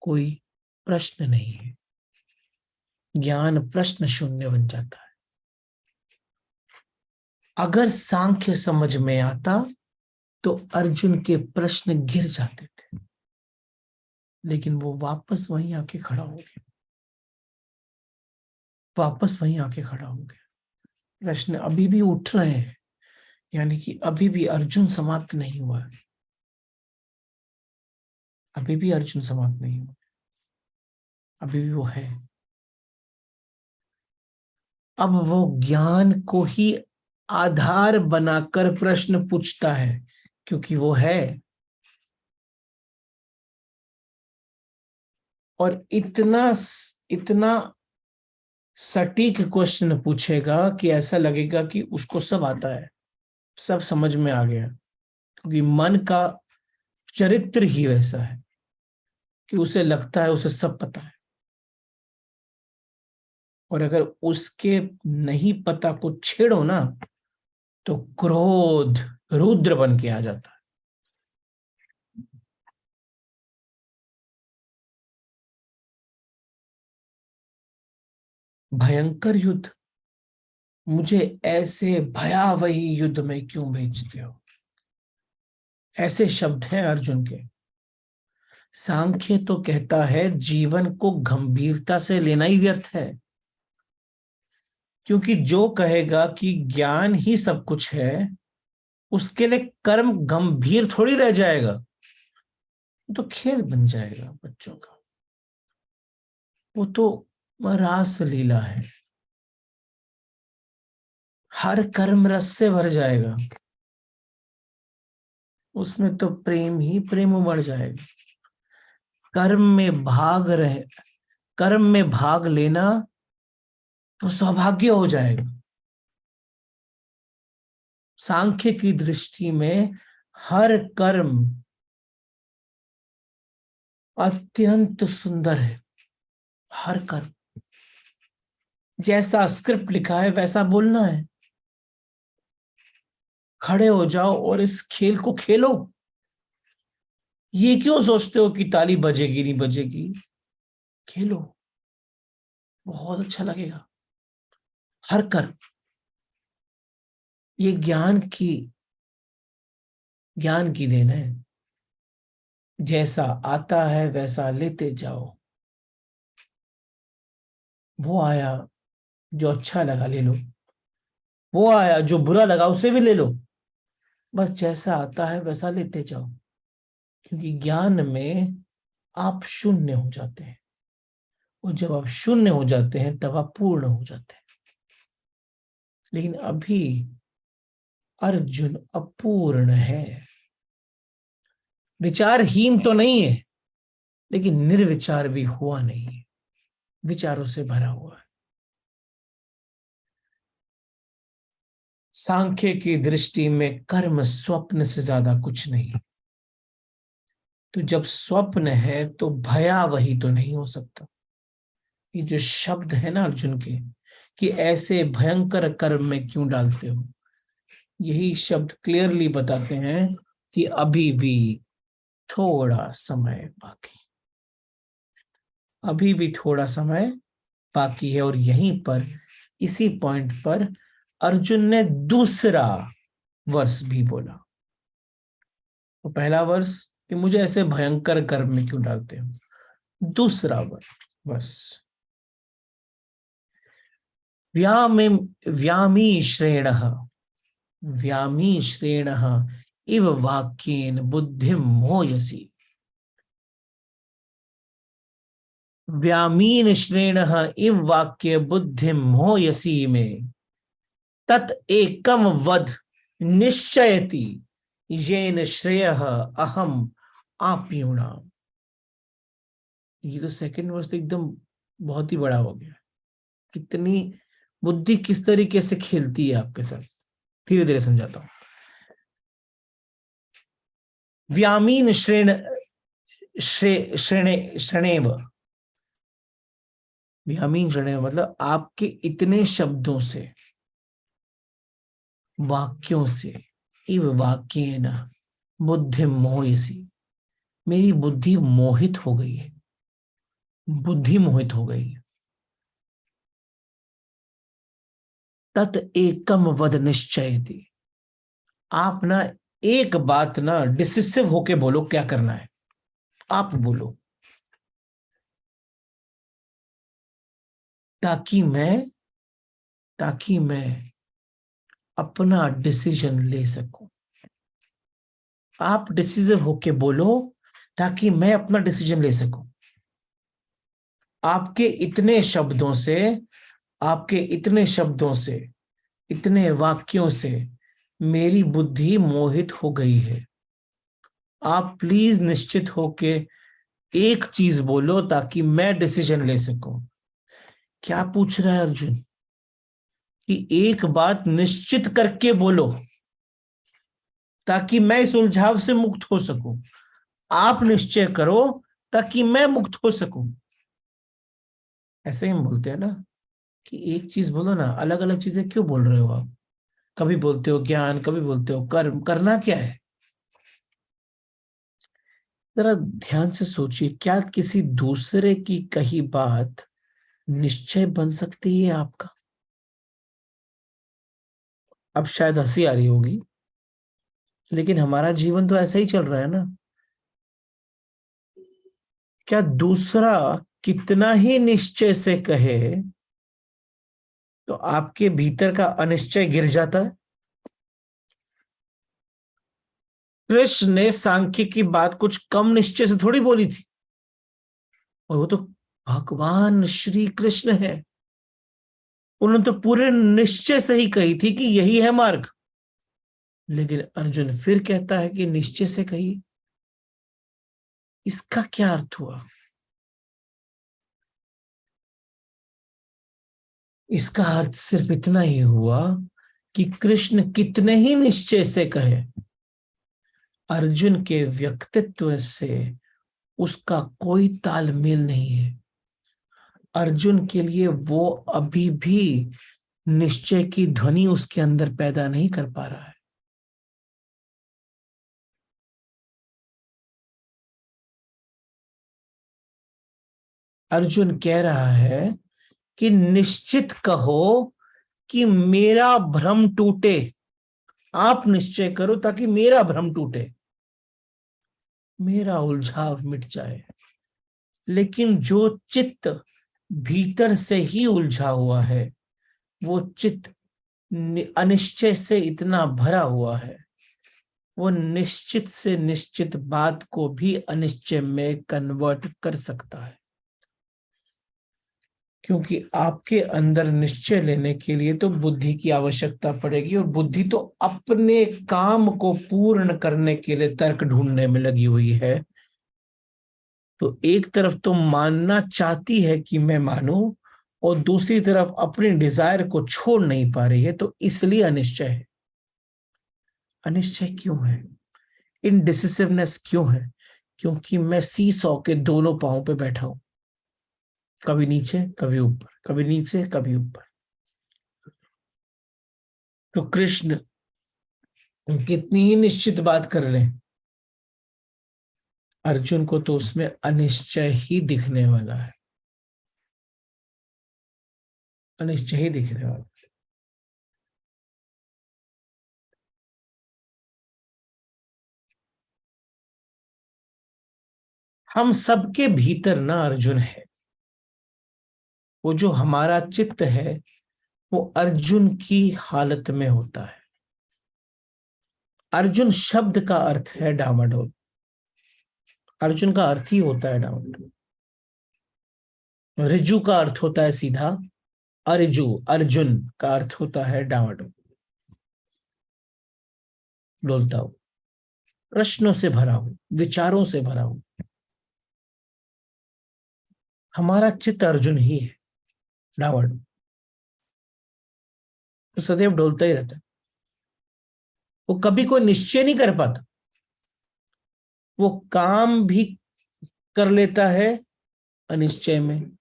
कोई प्रश्न नहीं है। ज्ञान प्रश्न शून्य बन जाता है। अगर सांख्य समझ में आता तो अर्जुन के प्रश्न गिर जाते थे, लेकिन वो वापस वहीं आके खड़ा हो गया। वापस वहीं आके खड़ा हो गया। प्रश्न अभी भी उठ रहे हैं, यानी कि अभी भी अर्जुन समाप्त नहीं हुआ है। अभी भी अर्जुन समाप्त नहीं हुआ, अभी भी वो है। अब वो ज्ञान को ही आधार बनाकर प्रश्न पूछता है, क्योंकि वो है। और इतना इतना सटीक क्वेश्चन पूछेगा कि ऐसा लगेगा कि उसको सब आता है, सब समझ में आ गया। क्योंकि मन का चरित्र ही वैसा है कि उसे लगता है उसे सब पता है, और अगर उसके नहीं पता को छेड़ो ना, तो क्रोध रुद्र बन के आ जाता है। भयंकर युद्ध, मुझे ऐसे भयावही युद्ध में क्यों भेजते हो? ऐसे शब्द हैं अर्जुन के। सांख्य तो कहता है जीवन को गंभीरता से लेना ही व्यर्थ है, क्योंकि जो कहेगा कि ज्ञान ही सब कुछ है, उसके लिए कर्म गंभीर थोड़ी रह जाएगा, वो तो खेल बन जाएगा बच्चों का। वो तो रास लीला है, हर कर्म रस से भर जाएगा, उसमें तो प्रेम ही प्रेम उमड़ जाएगा। कर्म में भाग रहे, कर्म में भाग लेना तो सौभाग्य हो जाएगा। सांख्य की दृष्टि में हर कर्म अत्यंत सुंदर है। हर कर्म जैसा स्क्रिप्ट लिखा है वैसा बोलना है। खड़े हो जाओ और इस खेल को खेलो। ये क्यों सोचते हो कि ताली बजेगी नहीं बजेगी? खेलो, बहुत अच्छा लगेगा। हर कर्म, ये ज्ञान की देन है। जैसा आता है वैसा लेते जाओ। वो आया, जो अच्छा लगा ले लो, वो आया जो बुरा लगा उसे भी ले लो। बस जैसा आता है वैसा लेते जाओ, क्योंकि ज्ञान में आप शून्य हो जाते हैं, और जब आप शून्य हो जाते हैं तब आप पूर्ण हो जाते हैं। लेकिन अभी अर्जुन अपूर्ण है। विचारहीन तो नहीं है, लेकिन निर्विचार भी हुआ नहीं है, विचारों से भरा हुआ है। सांख्य की दृष्टि में कर्म स्वप्न से ज्यादा कुछ नहीं। तो जब स्वप्न है तो भयावही तो नहीं हो सकता। ये जो शब्द है ना अर्जुन के, कि ऐसे भयंकर कर्म में क्यों डालते हो, यही शब्द क्लियरली बताते हैं कि अभी भी थोड़ा समय बाकी। अभी भी थोड़ा समय बाकी है। और यहीं पर इसी पॉइंट पर अर्जुन ने दूसरा वर्ष भी बोला। तो पहला वर्ष कि मुझे ऐसे भयंकर कर्म में क्यों डालते हो। दूसरा वर्ष व्यामी व्यामी श्रेण व्यामी श्रेण इव वाक्येन बुद्धिम मोयसी। व्यामीन श्रेण इव वाक्य बुद्धिम मोयसी में तत् एकम वद निश्चयति येन श्रेय अहम आप्युणा। ये तो सेकंड वर्स तो एकदम बहुत ही बड़ा हो गया। कितनी बुद्धि किस तरीके से खेलती है आपके साथ, धीरे धीरे समझाता हूं। व्यामीन श्रेणेव, व्यामीन श्रेणेव मतलब आपके इतने शब्दों से, वाक्यों से, इव वाक्येन बुद्धि मोहयसी, मेरी बुद्धि मोहित हो गई है, बुद्धि मोहित हो गई है। तत् एकम वद निश्चयति, आप ना एक बात ना डिसिसिव होके बोलो क्या करना है, आप बोलो ताकि मैं अपना डिसीजन ले सकूं। आप डिसिसिव होके बोलो ताकि मैं अपना डिसीजन ले सकूं। आपके इतने शब्दों से, आपके इतने शब्दों से, इतने वाक्यों से मेरी बुद्धि मोहित हो गई है। आप प्लीज निश्चित होके एक चीज बोलो ताकि मैं डिसीजन ले सकूं। क्या पूछ रहा है अर्जुन कि एक बात निश्चित करके बोलो ताकि मैं इस उलझाव से मुक्त हो सकूं। आप निश्चय करो ताकि मैं मुक्त हो सकूं। ऐसे ही हम बोलते हैं ना कि एक चीज बोलो ना, अलग अलग चीजें क्यों बोल रहे हो आप। कभी बोलते हो ज्ञान, कभी बोलते हो कर्म, करना क्या है। जरा ध्यान से सोचिए, क्या किसी दूसरे की कही बात निश्चय बन सकती है आपका। अब शायद हंसी आ रही होगी, लेकिन हमारा जीवन तो ऐसा ही चल रहा है ना। क्या दूसरा कितना ही निश्चय से कहे तो आपके भीतर का अनिश्चय गिर जाता है। कृष्ण ने सांख्य की बात कुछ कम निश्चय से थोड़ी बोली थी, और वो तो भगवान श्री कृष्ण है। उन्होंने तो पूरे निश्चय से ही कही थी कि यही है मार्ग। लेकिन अर्जुन फिर कहता है कि निश्चय से कही। इसका क्या अर्थ हुआ। इसका अर्थ सिर्फ इतना ही हुआ कि कृष्ण कितने ही निश्चय से कहे, अर्जुन के व्यक्तित्व से उसका कोई तालमेल नहीं है। अर्जुन के लिए वो अभी भी निश्चय की ध्वनि उसके अंदर पैदा नहीं कर पा रहा है। अर्जुन कह रहा है कि निश्चित कहो कि मेरा भ्रम टूटे। आप निश्चय करो ताकि मेरा भ्रम टूटे, मेरा उलझाव मिट जाए। लेकिन जो चित्त भीतर से ही उलझा हुआ है, वो चित्त अनिश्चय से इतना भरा हुआ है, वो निश्चित से निश्चित बात को भी अनिश्चय में कन्वर्ट कर सकता है। क्योंकि आपके अंदर निश्चय लेने के लिए तो बुद्धि की आवश्यकता पड़ेगी, और बुद्धि तो अपने काम को पूर्ण करने के लिए तर्क ढूंढने में लगी हुई है। तो एक तरफ तो मानना चाहती है कि मैं मानूं, और दूसरी तरफ अपने डिजायर को छोड़ नहीं पा रही है, तो इसलिए अनिश्चय है। अनिश्चय क्यों है, इनडिसिसिवनेस क्यों है। क्योंकि मैं सी सॉ के दोनों पांवों पे बैठा हूं, कभी नीचे कभी ऊपर, कभी नीचे कभी ऊपर। तो कृष्ण कितनी ही निश्चित बात कर लें, अर्जुन को तो उसमें अनिश्चय ही दिखने वाला है। अनिश्चय ही दिख रहे हो। हम सबके भीतर ना अर्जुन है। वो जो हमारा चित्त है वो अर्जुन की हालत में होता है। अर्जुन शब्द का अर्थ है डामाडोल। अर्जुन का अर्थ ही होता है डामाडोल। ऋजु का अर्थ होता है सीधा। अर्जु अर्जुन का अर्थ होता है डामाडोल, डोलता हूं, प्रश्नों से भरा हूं, विचारों से भरा हूं। हमारा चित्त अर्जुन ही है, डामाडोल। तो सदैव डोलता ही रहता है। वो कभी कोई निश्चय नहीं कर पाता। वो काम भी कर लेता है अनिश्चय में,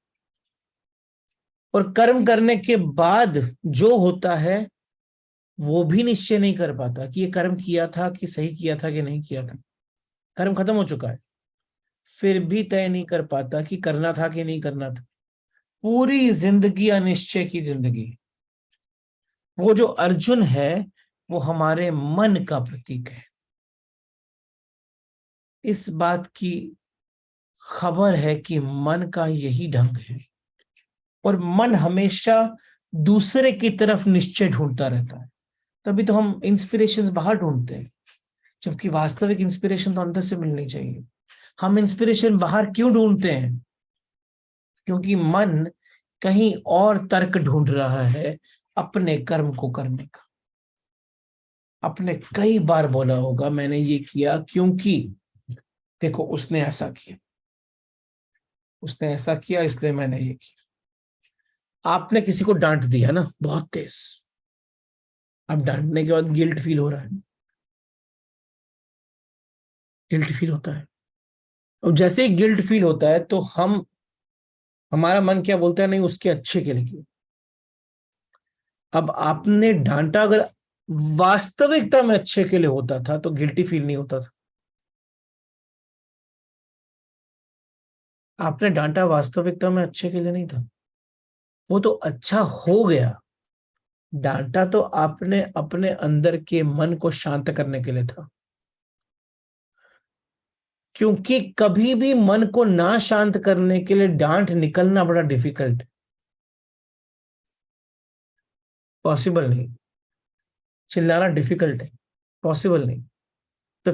और कर्म करने के बाद जो होता है वो भी निश्चय नहीं कर पाता कि ये कर्म किया था कि सही किया था कि नहीं किया था। कर्म खत्म हो चुका है, फिर भी तय नहीं कर पाता कि करना था कि नहीं करना था। पूरी जिंदगी अनिश्चय की जिंदगी। वो जो अर्जुन है वो हमारे मन का प्रतीक है। इस बात की खबर है कि मन का यही ढंग है, और मन हमेशा दूसरे की तरफ निश्चय ढूंढता रहता है। तभी तो हम इंस्पिरेशंस बाहर ढूंढते हैं, जबकि वास्तविक इंस्पिरेशन तो अंदर से मिलनी चाहिए। हम इंस्पिरेशन बाहर क्यों ढूंढते हैं? क्योंकि मन कहीं और तर्क ढूंढ रहा है अपने कर्म को करने का। आपने कई बार बोला होगा मैंने ये किया क्योंकि देखो उसने ऐसा किया, उसने ऐसा किया इसलिए मैंने ये किया। आपने किसी को डांट दिया ना बहुत तेज, अब डांटने के बाद गिल्ट फील हो रहा है। गिल्ट फील होता है। और जैसे ही गिल्ट फील होता है तो हमारा मन क्या बोलता है, नहीं उसके अच्छे के लिए। अब आपने डांटा अगर वास्तविकता में अच्छे के लिए होता था तो गिल्टी फील नहीं होता था। आपने डांटा वास्तविकता में अच्छे के लिए नहीं था, वो तो अच्छा हो गया। डांटा तो आपने अपने अंदर के मन को शांत करने के लिए था। क्योंकि कभी भी मन को ना शांत करने के लिए डांट निकलना बड़ा डिफिकल्ट, पॉसिबल नहीं। चिल्लाना डिफिकल्ट है, पॉसिबल नहीं। तो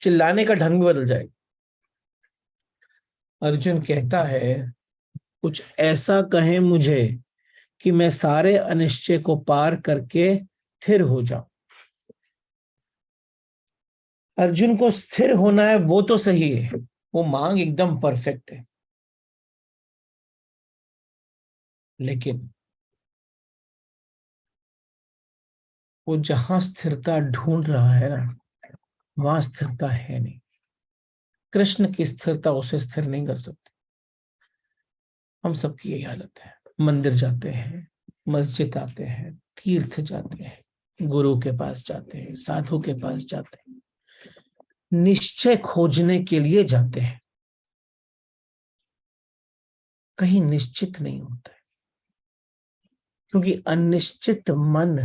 चिल्लाने का ढंग भी बदल जाएगा। अर्जुन कहता है कुछ ऐसा कहे मुझे कि मैं सारे अनिश्चय को पार करके स्थिर हो जाऊं। अर्जुन को स्थिर होना है वो तो सही है, वो मांग एकदम परफेक्ट है। लेकिन वो जहां स्थिरता ढूंढ रहा है ना वहां स्थिरता है नहीं। कृष्ण की स्थिरता उसे स्थिर नहीं कर सकती। हम सबकी यही हालत है। मंदिर जाते हैं, मस्जिद आते हैं, तीर्थ जाते हैं, गुरु के पास जाते हैं, साधु के पास जाते हैं, निश्चय खोजने के लिए जाते हैं। कहीं निश्चित नहीं होता है, क्योंकि अनिश्चित मन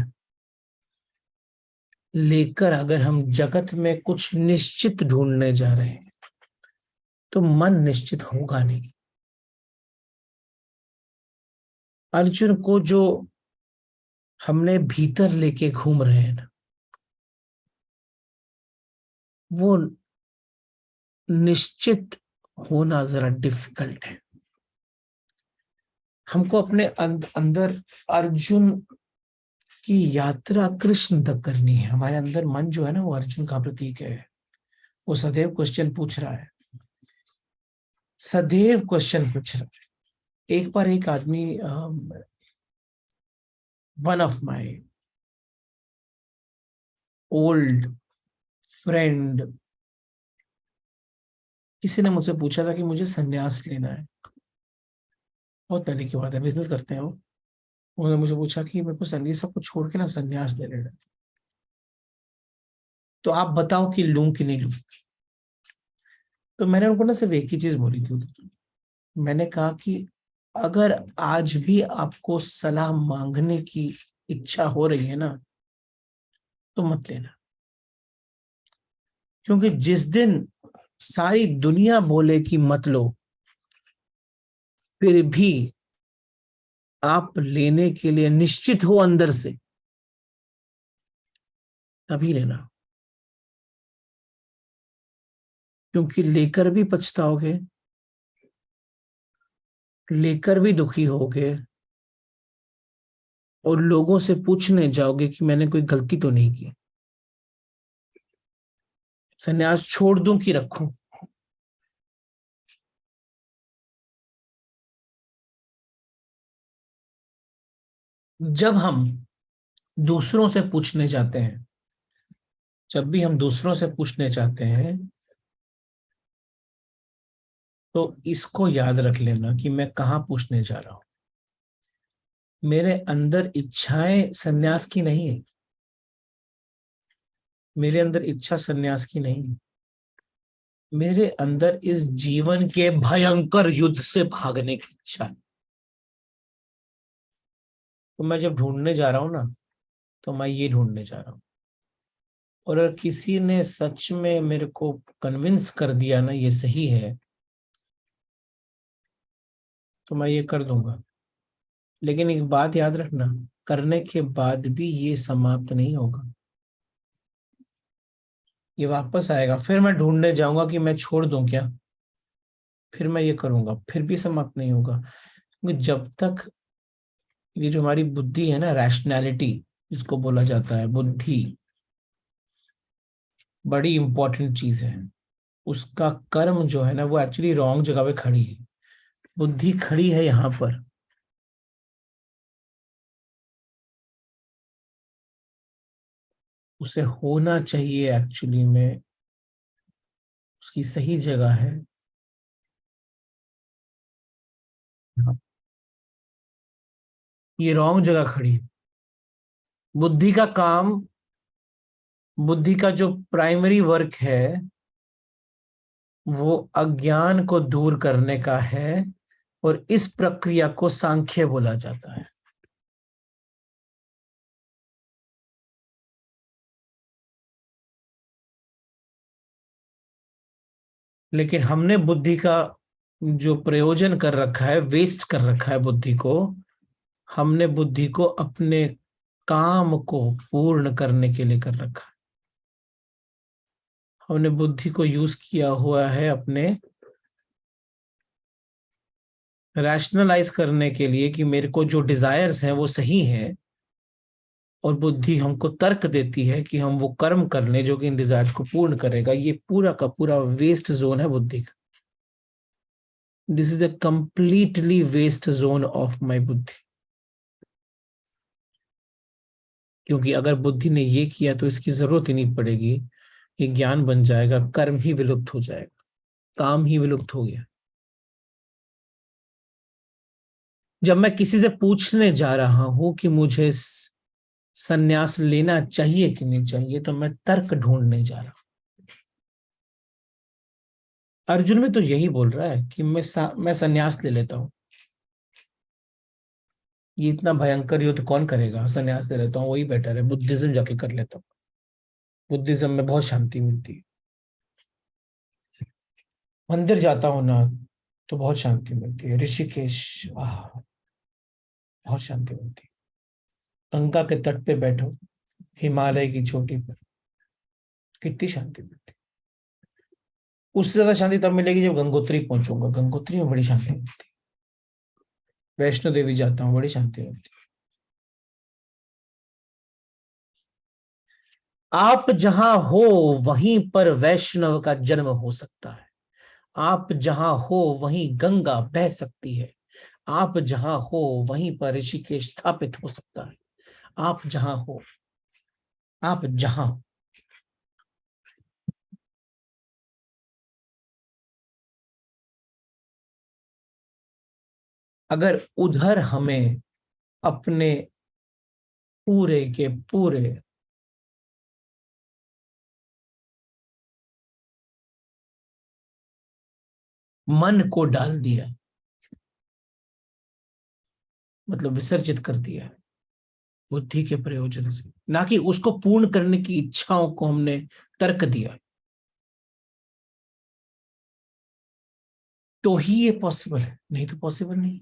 लेकर अगर हम जगत में कुछ निश्चित ढूंढने जा रहे हैं तो मन निश्चित होगा नहीं। अर्जुन को जो हमने भीतर लेके घूम रहे हैं ना, वो निश्चित होना जरा डिफिकल्ट है। हमको अपने अंदर अर्जुन की यात्रा कृष्ण तक करनी है। हमारे अंदर मन जो है ना वो अर्जुन का प्रतीक है। वो सदैव क्वेश्चन पूछ रहा है, सदैव क्वेश्चन पूछ रहा है। एक बार एक आदमी, one of my old friend, किसी ने मुझसे पूछा था कि मुझे संन्यास लेना है। बहुत पहले की बात है, बिजनेस करते हैं वो। उन्होंने मुझे पूछा कि मेरे को संन्यास सब कुछ छोड़ के ना संन्यास ले लेना है। तो आप बताओ कि लूं कि नहीं लूं। तो मैंने उनको ना सिर्फ एक ही चीज बोली थी। मैंने कहा कि अगर आज भी आपको सलाह मांगने की इच्छा हो रही है ना, तो मत लेना। क्योंकि जिस दिन सारी दुनिया बोले कि मत लो, फिर भी आप लेने के लिए निश्चित हो अंदर से, तभी लेना। क्योंकि लेकर भी पछताओगे, लेकर भी दुखी होगे, और लोगों से पूछने जाओगे कि मैंने कोई गलती तो नहीं की। सन्यास छोड़ दूं कि रखूं? जब हम दूसरों से पूछने जाते हैं, जब भी हम दूसरों से पूछने चाहते हैं, तो इसको याद रख लेना कि मैं कहाँ पूछने जा रहा हूं। मेरे अंदर इच्छाएं सन्यास की नहीं है। मेरे अंदर इच्छा सन्यास की नहीं है। मेरे अंदर इस जीवन के भयंकर युद्ध से भागने की इच्छा है। तो मैं जब ढूंढने जा रहा हूं ना, तो मैं ये ढूंढने जा रहा हूं। और अगर किसी ने सच में मेरे को कन्विंस कर दिया ना ये सही है, तो मैं ये कर दूंगा। लेकिन एक बात याद रखना, करने के बाद भी ये समाप्त नहीं होगा। ये वापस आएगा, फिर मैं ढूंढने जाऊंगा कि मैं छोड़ दूं क्या, फिर मैं ये करूंगा, फिर भी समाप्त नहीं होगा। क्योंकि जब तक ये जो हमारी बुद्धि है ना, रैशनैलिटी जिसको बोला जाता है, बुद्धि बड़ी इंपॉर्टेंट चीज है। उसका कर्म जो है ना, वो एक्चुअली रॉन्ग जगह पे खड़ी है। बुद्धि खड़ी है यहाँ पर। उसे होना चाहिए एक्चुअली में, उसकी सही जगह है। ये रॉन्ग जगह खड़ी है। बुद्धि का काम, बुद्धि का जो प्राइमरी वर्क है, वो अज्ञान को दूर करने का है। और इस प्रक्रिया को सांख्य बोला जाता है। लेकिन हमने बुद्धि का जो प्रयोजन कर रखा है, वेस्ट कर रखा है बुद्धि को। हमने बुद्धि को अपने काम को पूर्ण करने के लिए कर रखा है। हमने बुद्धि को यूज किया हुआ है अपने रैशनलाइज करने के लिए कि मेरे को जो डिजायर्स हैं वो सही है। और बुद्धि हमको तर्क देती है कि हम वो कर्म कर लें जो कि इन डिजायर्स को पूर्ण करेगा। ये पूरा का पूरा वेस्ट जोन है बुद्धि का। This is a completely west zone of my बुद्धि। क्योंकि अगर बुद्धि ने ये किया तो इसकी जरूरत ही नहीं पड़ेगी। ये ज्ञान बन जाएगा, कर्म ही विलुप्त हो जाएगा, काम ही विलुप्त हो गया। जब मैं किसी से पूछने जा रहा हूं कि मुझे सन्यास लेना चाहिए कि नहीं चाहिए, तो मैं तर्क ढूंढने जा रहा हूं। अर्जुन में तो यही बोल रहा है कि मैं सन्यास ले लेता हूँ। ये इतना भयंकर युद्ध कौन करेगा, सन्यास ले लेता हूँ वही बेटर है, बुद्धिज्म जाके कर लेता हूँ। बुद्धिज्म में बहुत शांति मिलती है। मंदिर जाता हूँ ना, तो बहुत शांति मिलती है। ऋषिकेश, बहुत शांति मिलती है। गंगा के तट पे बैठो, हिमालय की चोटी पर, कितनी शांति मिलती है। उससे ज्यादा शांति तब मिलेगी जब गंगोत्री पहुंचूंगा। गंगोत्री में बड़ी शांति मिलती है। वैष्णो देवी जाता हूँ, बड़ी शांति मिलती है। आप जहां हो वहीं पर वैष्णव का जन्म हो सकता है। आप जहां हो वहीं गंगा बह सकती है। आप जहां हो वहीं पर ऋषिकेश स्थापित हो सकता है। आप जहां हो, आप जहां हो। अगर उधर हमें अपने पूरे के पूरे मन को डाल दिया, मतलब विसर्जित कर दिया है बुद्धि के प्रयोजन से, ना कि उसको पूर्ण करने की इच्छाओं को हमने तर्क दिया, तो ही ये पॉसिबल है, नहीं तो पॉसिबल नहीं।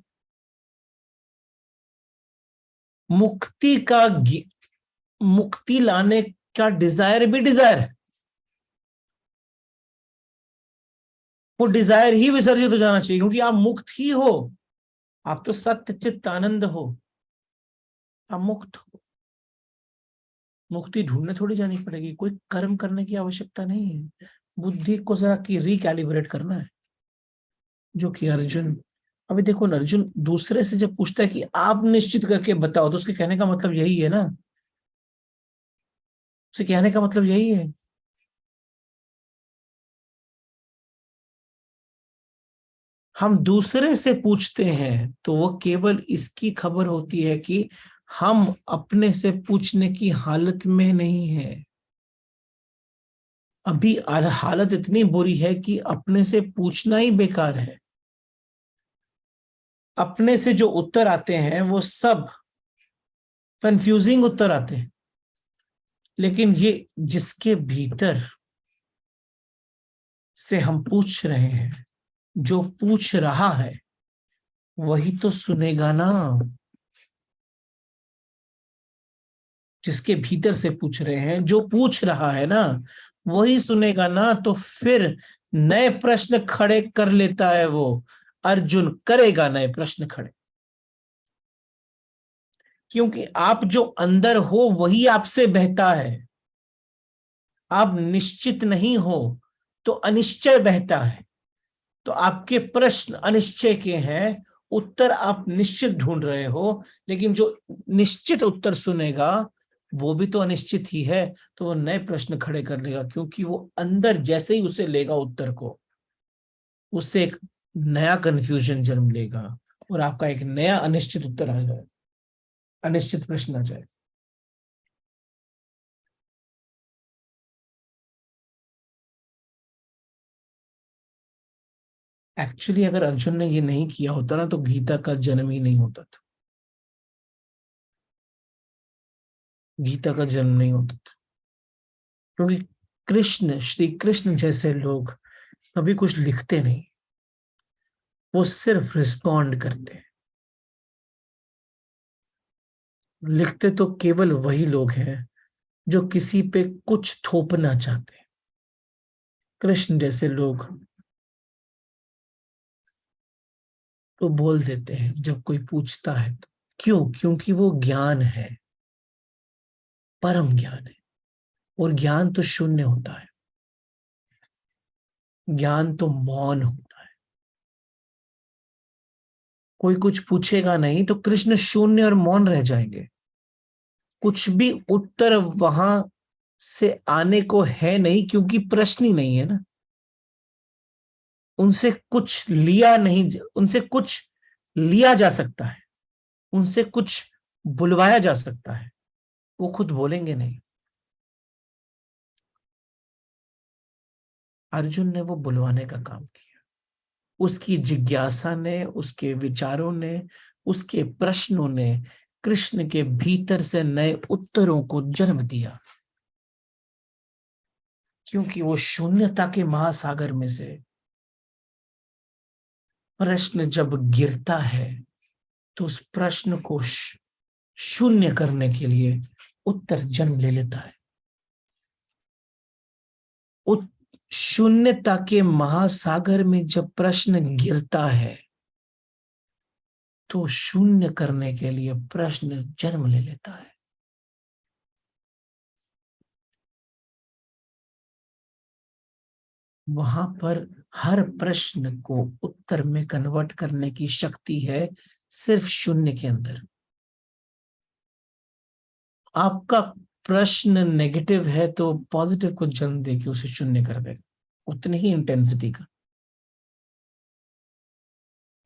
मुक्ति का मुक्ति लाने का डिजायर भी डिजायर है, वो डिजायर ही विसर्जित हो जाना चाहिए, क्योंकि आप मुक्त ही हो, आप तो सत्य चित्त आनंद हो, आप मुक्त हो। मुक्ति ढूंढने थोड़ी जानी पड़ेगी, कोई कर्म करने की आवश्यकता नहीं है, बुद्धि को जरा की रिकैलिब्रेट करना है, जो कि अर्जुन, अभी देखो ना, अर्जुन दूसरे से जब पूछता है कि आप निश्चित करके बताओ, तो उसके कहने का मतलब यही है ना, उसके कहने का मतलब यही है। हम दूसरे से पूछते हैं तो वो केवल इसकी खबर होती है कि हम अपने से पूछने की हालत में नहीं है। अभी हालत इतनी बुरी है कि अपने से पूछना ही बेकार है। अपने से जो उत्तर आते हैं वो सब कंफ्यूजिंग उत्तर आते हैं, लेकिन ये जिसके भीतर से हम पूछ रहे हैं, जो पूछ रहा है वही तो सुनेगा ना। जिसके भीतर से पूछ रहे हैं, जो पूछ रहा है ना, वही सुनेगा ना। तो फिर नए प्रश्न खड़े कर लेता है वो, अर्जुन करेगा नए प्रश्न खड़े, क्योंकि आप जो अंदर हो वही आपसे बहता है। आप निश्चित नहीं हो तो अनिश्चय बहता है। तो आपके प्रश्न अनिश्चय के हैं, उत्तर आप निश्चित ढूंढ रहे हो, लेकिन जो निश्चित उत्तर सुनेगा वो भी तो अनिश्चित ही है। तो वो नए प्रश्न खड़े कर लेगा, क्योंकि वो अंदर जैसे ही उसे लेगा उत्तर को, उससे एक नया कंफ्यूजन जन्म लेगा और आपका एक नया अनिश्चित उत्तर आ जाए, अनिश्चित प्रश्न आ जाए। एक्चुअली अगर अर्जुन ने ये नहीं किया होता ना, तो गीता का जन्म ही नहीं होता था, गीता का जन्म नहीं होता था। क्योंकि कृष्ण, श्री कृष्ण जैसे लोग कभी कुछ लिखते नहीं, वो सिर्फ रिस्पॉन्ड करते हैं। लिखते तो केवल वही लोग हैं जो किसी पे कुछ थोपना चाहते हैं। कृष्ण जैसे लोग तो बोल देते हैं जब कोई पूछता है तो। क्यों? क्योंकि वो ज्ञान है, परम ज्ञान है, और ज्ञान तो शून्य होता है, ज्ञान तो मौन होता है। कोई कुछ पूछेगा नहीं तो कृष्ण शून्य और मौन रह जाएंगे, कुछ भी उत्तर वहां से आने को है नहीं, क्योंकि प्रश्न ही नहीं है ना। उनसे कुछ लिया नहीं, उनसे कुछ लिया जा सकता है, उनसे कुछ बुलवाया जा सकता है, वो खुद बोलेंगे नहीं। अर्जुन ने वो बुलवाने का काम किया, उसकी जिज्ञासा ने, उसके विचारों ने, उसके प्रश्नों ने कृष्ण के भीतर से नए उत्तरों को जन्म दिया। क्योंकि वो शून्यता के महासागर में से प्रश्न जब गिरता है, तो उस प्रश्न को शून्य करने के लिए उत्तर जन्म ले लेता है। उत शून्यता के महासागर में जब प्रश्न गिरता है, तो शून्य करने के लिए प्रश्न जन्म ले लेता है। वहां पर हर प्रश्न को उत्तर में कन्वर्ट करने की शक्ति है सिर्फ शून्य के अंदर। आपका प्रश्न नेगेटिव है तो पॉजिटिव को जन्म दे के उसे शून्य कर देगा, उतनी ही इंटेंसिटी का।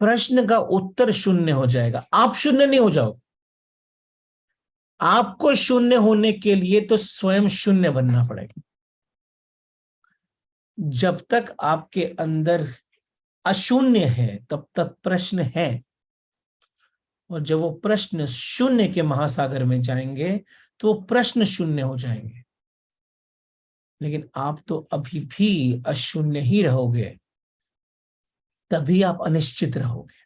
प्रश्न का उत्तर शून्य हो जाएगा, आप शून्य नहीं हो जाओ। आपको शून्य होने के लिए तो स्वयं शून्य बनना पड़ेगा। जब तक आपके अंदर अशून्य है तब तक प्रश्न है। और जब वो प्रश्न शून्य के महासागर में जाएंगे तो वो प्रश्न शून्य हो जाएंगे। लेकिन आप तो अभी भी अशून्य ही रहोगे, तभी आप अनिश्चित रहोगे,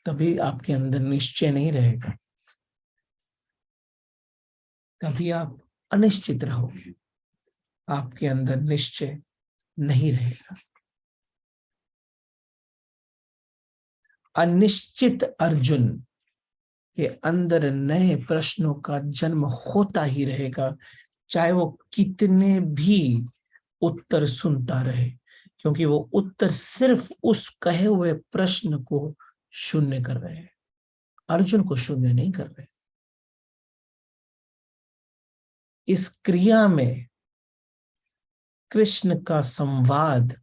तभी आपके अंदर निश्चय नहीं रहेगा, तभी आप अनिश्चित रहोगे, आपके अंदर निश्चय नहीं रहेगा। अनिश्चित अर्जुन के अंदर नए प्रश्नों का जन्म होता ही रहेगा, चाहे वो कितने भी उत्तर सुनता रहे, क्योंकि वो उत्तर सिर्फ उस कहे हुए प्रश्न को शून्य कर रहे हैं, अर्जुन को शून्य नहीं कर रहे। इस क्रिया में कृष्ण का संवाद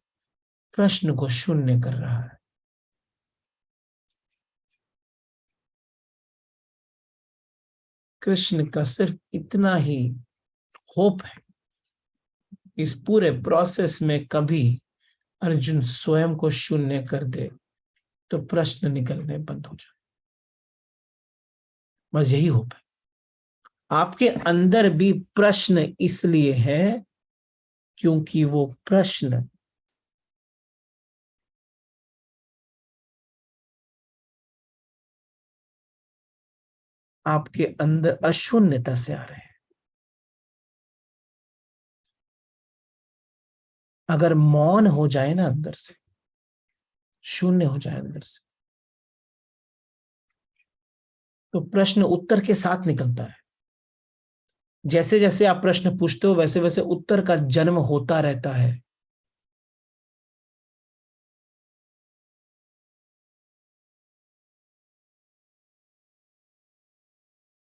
प्रश्न को शून्य कर रहा है। कृष्ण का सिर्फ इतना ही होप है, इस पूरे प्रोसेस में कभी अर्जुन स्वयं को शून्य कर दे तो प्रश्न निकलने बंद हो जाए, बस यही होप है। आपके अंदर भी प्रश्न इसलिए है क्योंकि वो प्रश्न आपके अंदर अशून्यता से आ रहे हैं। अगर मौन हो जाए ना अंदर से, शून्य हो जाए अंदर से, तो प्रश्न उत्तर के साथ निकलता है। जैसे जैसे आप प्रश्न पूछते हो वैसे वैसे उत्तर का जन्म होता रहता है।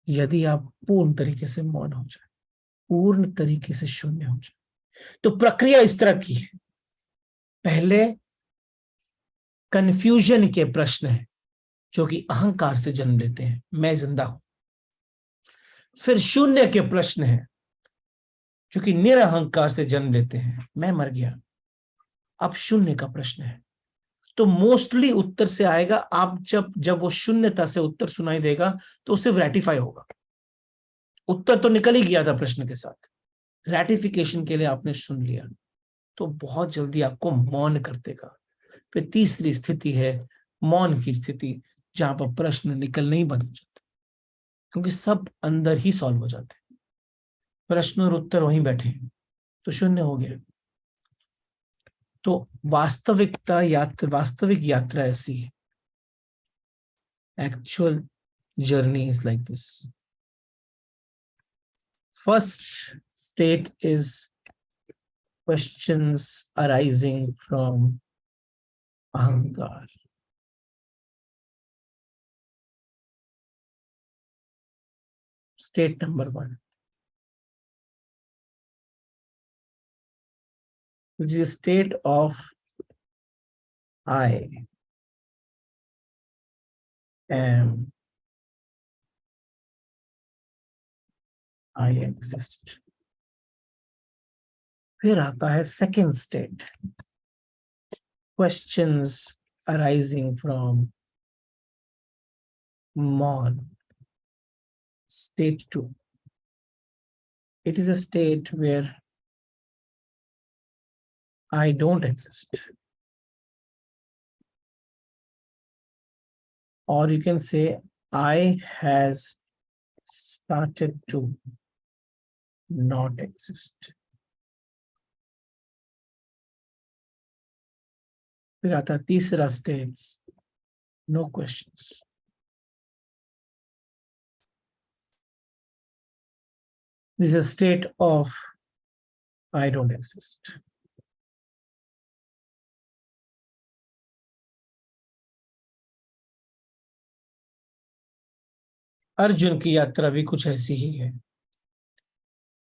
यदि आप पूर्ण तरीके से मौन हो जाए, पूर्ण तरीके से शून्य हो जाए, तो प्रक्रिया इस तरह की है। पहले कंफ्यूजन के प्रश्न है जो कि अहंकार से जन्म लेते हैं, मैं जिंदा हूं। फिर शून्य के प्रश्न है जो कि निरअहंकार से जन्म लेते हैं, मैं मर गया। अब शून्य का प्रश्न है, तो मोस्टली उत्तर से आएगा। आप जब जब वो शून्यता से उत्तर सुनाई देगा तो सिर्फ रेटिफाई होगा। उत्तर तो निकल ही गया था प्रश्न के साथ, रेटिफिकेशन के लिए आपने सुन लिया, तो बहुत जल्दी आपको मौन कर देगा। फिर तीसरी स्थिति है मौन की स्थिति, जहां पर प्रश्न निकलने ही बंद हो जाते, क्योंकि सब अंदर ही सॉल्व हो जाते हैं, प्रश्न और उत्तर वहीं बैठे हैं, तो शून्य हो गया। तो वास्तविक यात्रा ऐसी है। Actual journey is like this. First state is questions arising from ahankar. State number 1, which is a state of I am, I exist. फिर आता है second state, questions arising from मौन। State 2, it is a state where I don't exist, or you can say I has started to not exist. फिर आता है तीसरा state, no questions. This is a state of I don't exist. Arjun की यात्रा भी कुछ ऐसी ही है,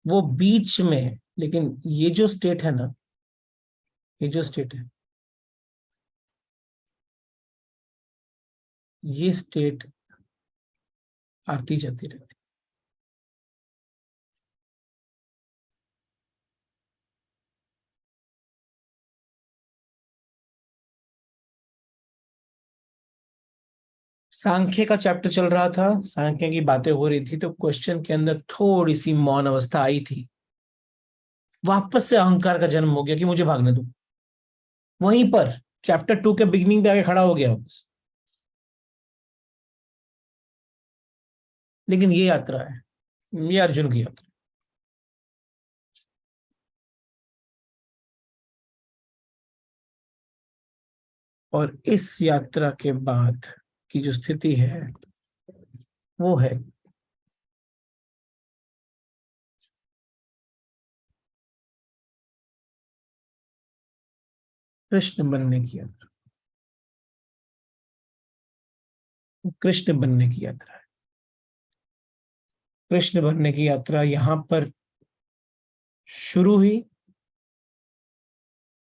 वो बीच में है। लेकिन ये जो स्टेट है ना, ये जो स्टेट है, ये स्टेट आती जाती रहती। सांख्य का चैप्टर चल रहा था, सांख्य की बातें हो रही थी, तो क्वेश्चन के अंदर थोड़ी सी मौन अवस्था आई थी। वापस से अहंकार का जन्म हो गया कि मुझे भागने दो। वहीं पर चैप्टर 2 के बिगिनिंग पे आके खड़ा हो गया वापस। लेकिन ये यात्रा है, ये अर्जुन की यात्रा। और इस यात्रा के बाद की जो स्थिति है वो है कृष्ण बनने की यात्रा। कृष्ण बनने की यात्रा है। कृष्ण बनने की यात्रा यहां पर शुरू हुई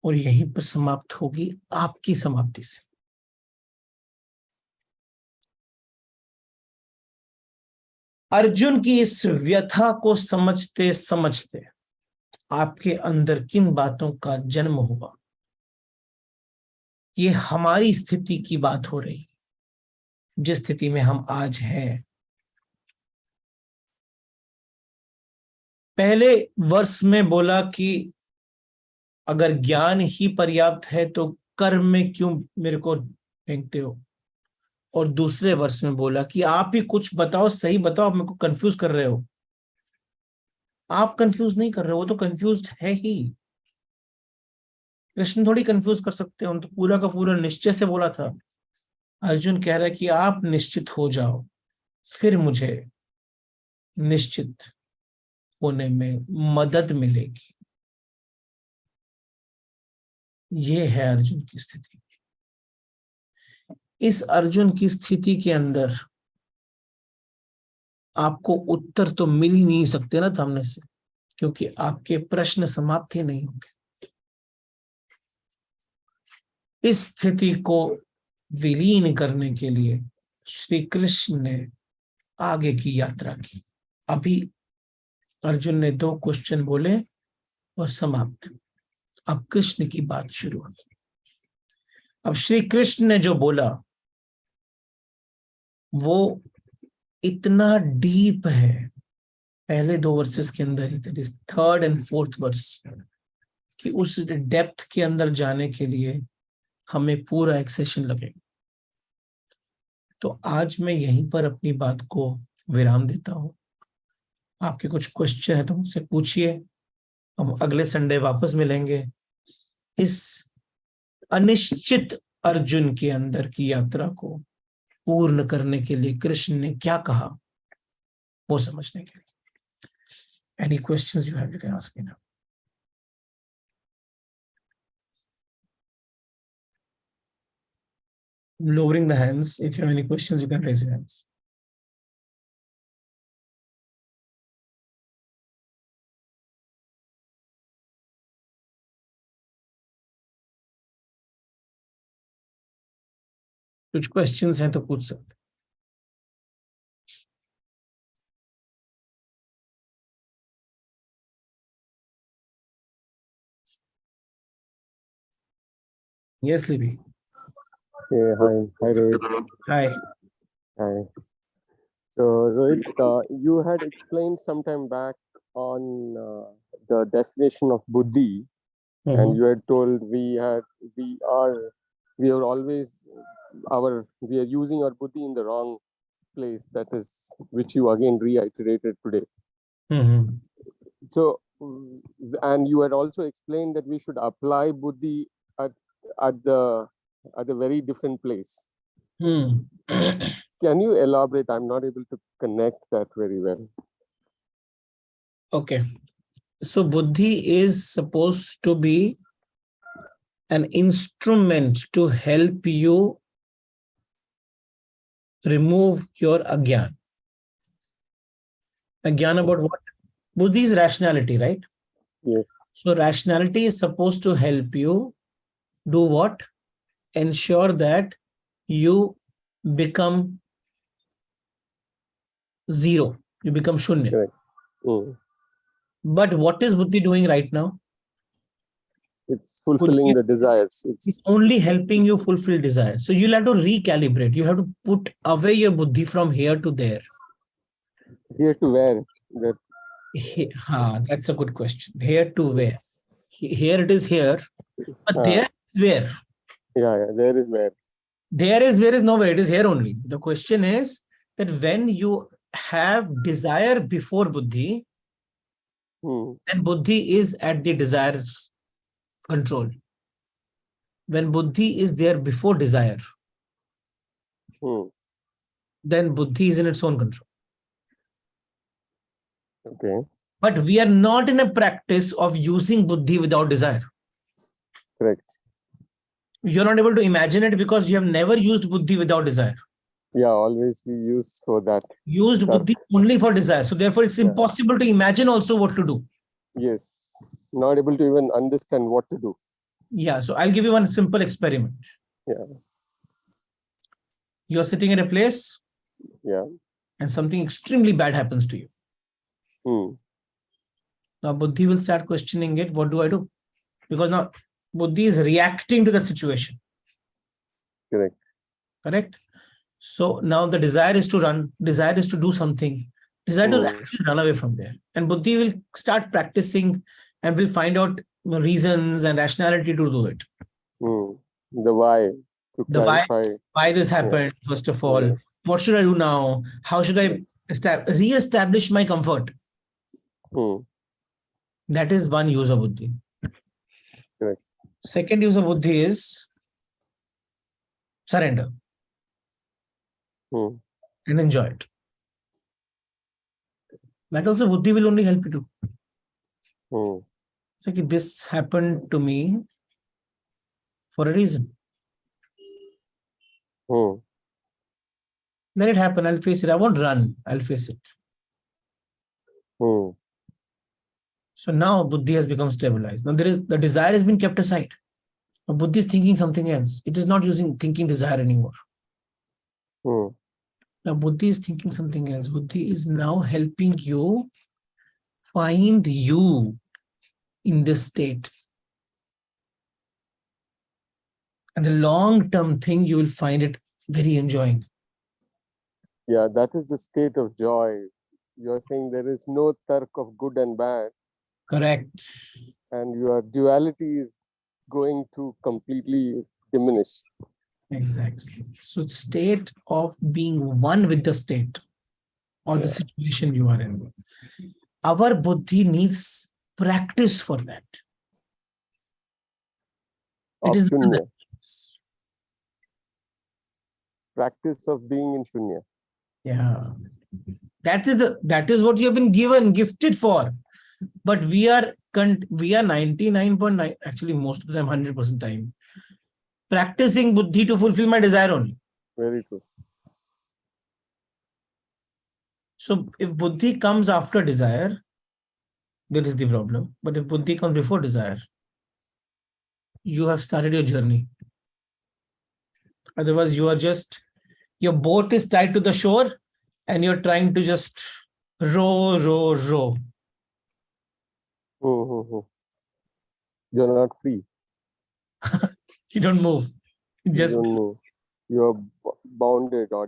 और यहीं पर समाप्त होगी आपकी समाप्ति से। अर्जुन की इस व्यथा को समझते समझते आपके अंदर किन बातों का जन्म हुआ, ये हमारी स्थिति की बात हो रही, जिस स्थिति में हम आज हैं। पहले वर्ष में बोला कि अगर ज्ञान ही पर्याप्त है तो कर्म में क्यों मेरे को फेंकते हो। और दूसरे वर्ष में बोला कि आप ही कुछ बताओ, सही बताओ, आप मेरे को कंफ्यूज कर रहे हो। आप कंफ्यूज नहीं कर रहे हो, वो तो कंफ्यूज है ही। कृष्ण थोड़ी कंफ्यूज कर सकते हैं, उन तो पूरा का पूरा निश्चय से बोला था। अर्जुन कह रहा है कि आप निश्चित हो जाओ, फिर मुझे निश्चित होने में मदद मिलेगी। ये है अर्जुन की स्थिति। इस अर्जुन की स्थिति के अंदर आपको उत्तर तो मिल ही नहीं सकते ना सामने से, क्योंकि आपके प्रश्न समाप्त ही नहीं होंगे। इस स्थिति को विलीन करने के लिए श्री कृष्ण ने आगे की यात्रा की। अभी अर्जुन ने 2 क्वेश्चन बोले और समाप्त। अब कृष्ण की बात शुरू हुई। अब श्री कृष्ण ने जो बोला वो इतना डीप है, पहले 2 वर्सेस के अंदर ही, that is 3rd and 4th verse, कि उस डेप्थ के अंदर जाने के लिए हमें पूरा एक सेशन लगेगा। तो आज मैं यहीं पर अपनी बात को विराम देता हूं। आपके कुछ क्वेश्चन है तो मुझसे पूछिए। हम अगले संडे वापस मिलेंगे। इस अनिश्चित अर्जुन के अंदर की यात्रा को पूर्ण करने के लिए कृष्ण ने क्या कहा, वो समझने के लिए। Any questions you have, you can ask me now. Lowering the hands. If you have any questions, you can raise your hands. कुछ क्वेश्चंस हैं तो पूछ सकते। Yes, Libby. Yeah, hi Rohit. Hi. Hi. So Rohit, you had explained some time back on the definition of buddhi, and you had told we are always we are using our buddhi in the wrong place. That is, which you again reiterated today. So, and you had also explained that we should apply buddhi at the very different place. Can you elaborate? I'm not able to connect that very well. Okay. So buddhi is supposed to be an instrument to help you remove your agyan. Agyan about what? Buddhi is rationality, right? Yes. So rationality is supposed to help you do what? Ensure that you become zero. You become shunya. Correct. But what is buddhi doing right now? It's fulfilling the desires. It's only helping you fulfill desires. So you'll have to recalibrate. You have to put away your buddhi from here to there. Here to where? That. That's a good question. Here to where? Here it is here, but there is where? Yeah, there is where. There is where is nowhere. It is here only. The question is that when you have desire before buddhi, then buddhi is at the desire's control. When buddhi is there before desire, then buddhi is in its own control. Okay. But we are not in a practice of using buddhi without desire. Correct. You're not able to imagine it because you have never used buddhi without desire. Yeah, always we use for that. Used buddhi only for desire. So therefore it's impossible to imagine also what to do. Yes. Not able to even understand what to do. Yeah. So I'll give you one simple experiment. Yeah. You're sitting at a place. Yeah. And something extremely bad happens to you. Now buddhi will start questioning it. What do I do? Because now buddhi is reacting to that situation. Correct. Correct. So now the desire is to run. Desire is to do something. Desire to actually run away from there. And buddhi will start practicing and will find out reasons and rationality to do it. The why. Why this happened, first of all. Yeah. What should I do now? How should I re-establish my comfort? That is one use of buddhi. Correct. Second use of buddhi is surrender. And enjoy it. That also buddhi will only help you to. So this happened to me for a reason. Let it happen. I'll face it. I won't run. I'll face it. So now buddhi has become stabilized. Now the desire has been kept aside. Now buddhi is thinking something else. It is not thinking desire anymore. Now buddhi is thinking something else. Buddhi is now helping you find you in this state. And the long-term thing, you will find it very enjoying. Yeah, that is the state of joy. You're saying there is no tark of good and bad. Correct. And your duality is going to completely diminish. Exactly. So state of being one with the state or the situation you are in. Our buddhi needs practice for that. It is shunya. Practice of being in shunya. Yeah. That is what you have been gifted for. But we are 99.9, actually most of the time, 100% time, practicing buddhi to fulfill my desire only. Very true. So if buddhi comes after desire, that is the problem. But if buddhi comes before desire, you have started your journey. Otherwise, your boat is tied to the shore and you're trying to just row. You're not free. You don't move. You don't move. You're bounded, or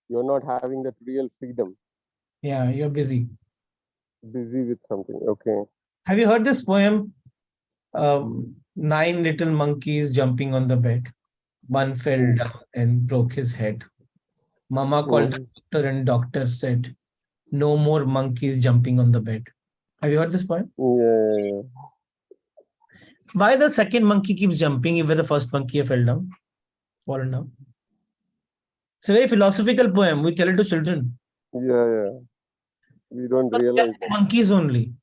you're not having that real freedom. Yeah, you're busy. Busy with something. Okay. Have you heard this poem? 9 little monkeys jumping on the bed. One fell down and broke his head. Mama called the doctor and doctor said, no more monkeys jumping on the bed. Have you heard this poem? Yeah. Why the second monkey keeps jumping if the first monkey fallen down? It's a very philosophical poem. We tell it to children. Yeah. We don't realize that. Monkeys only.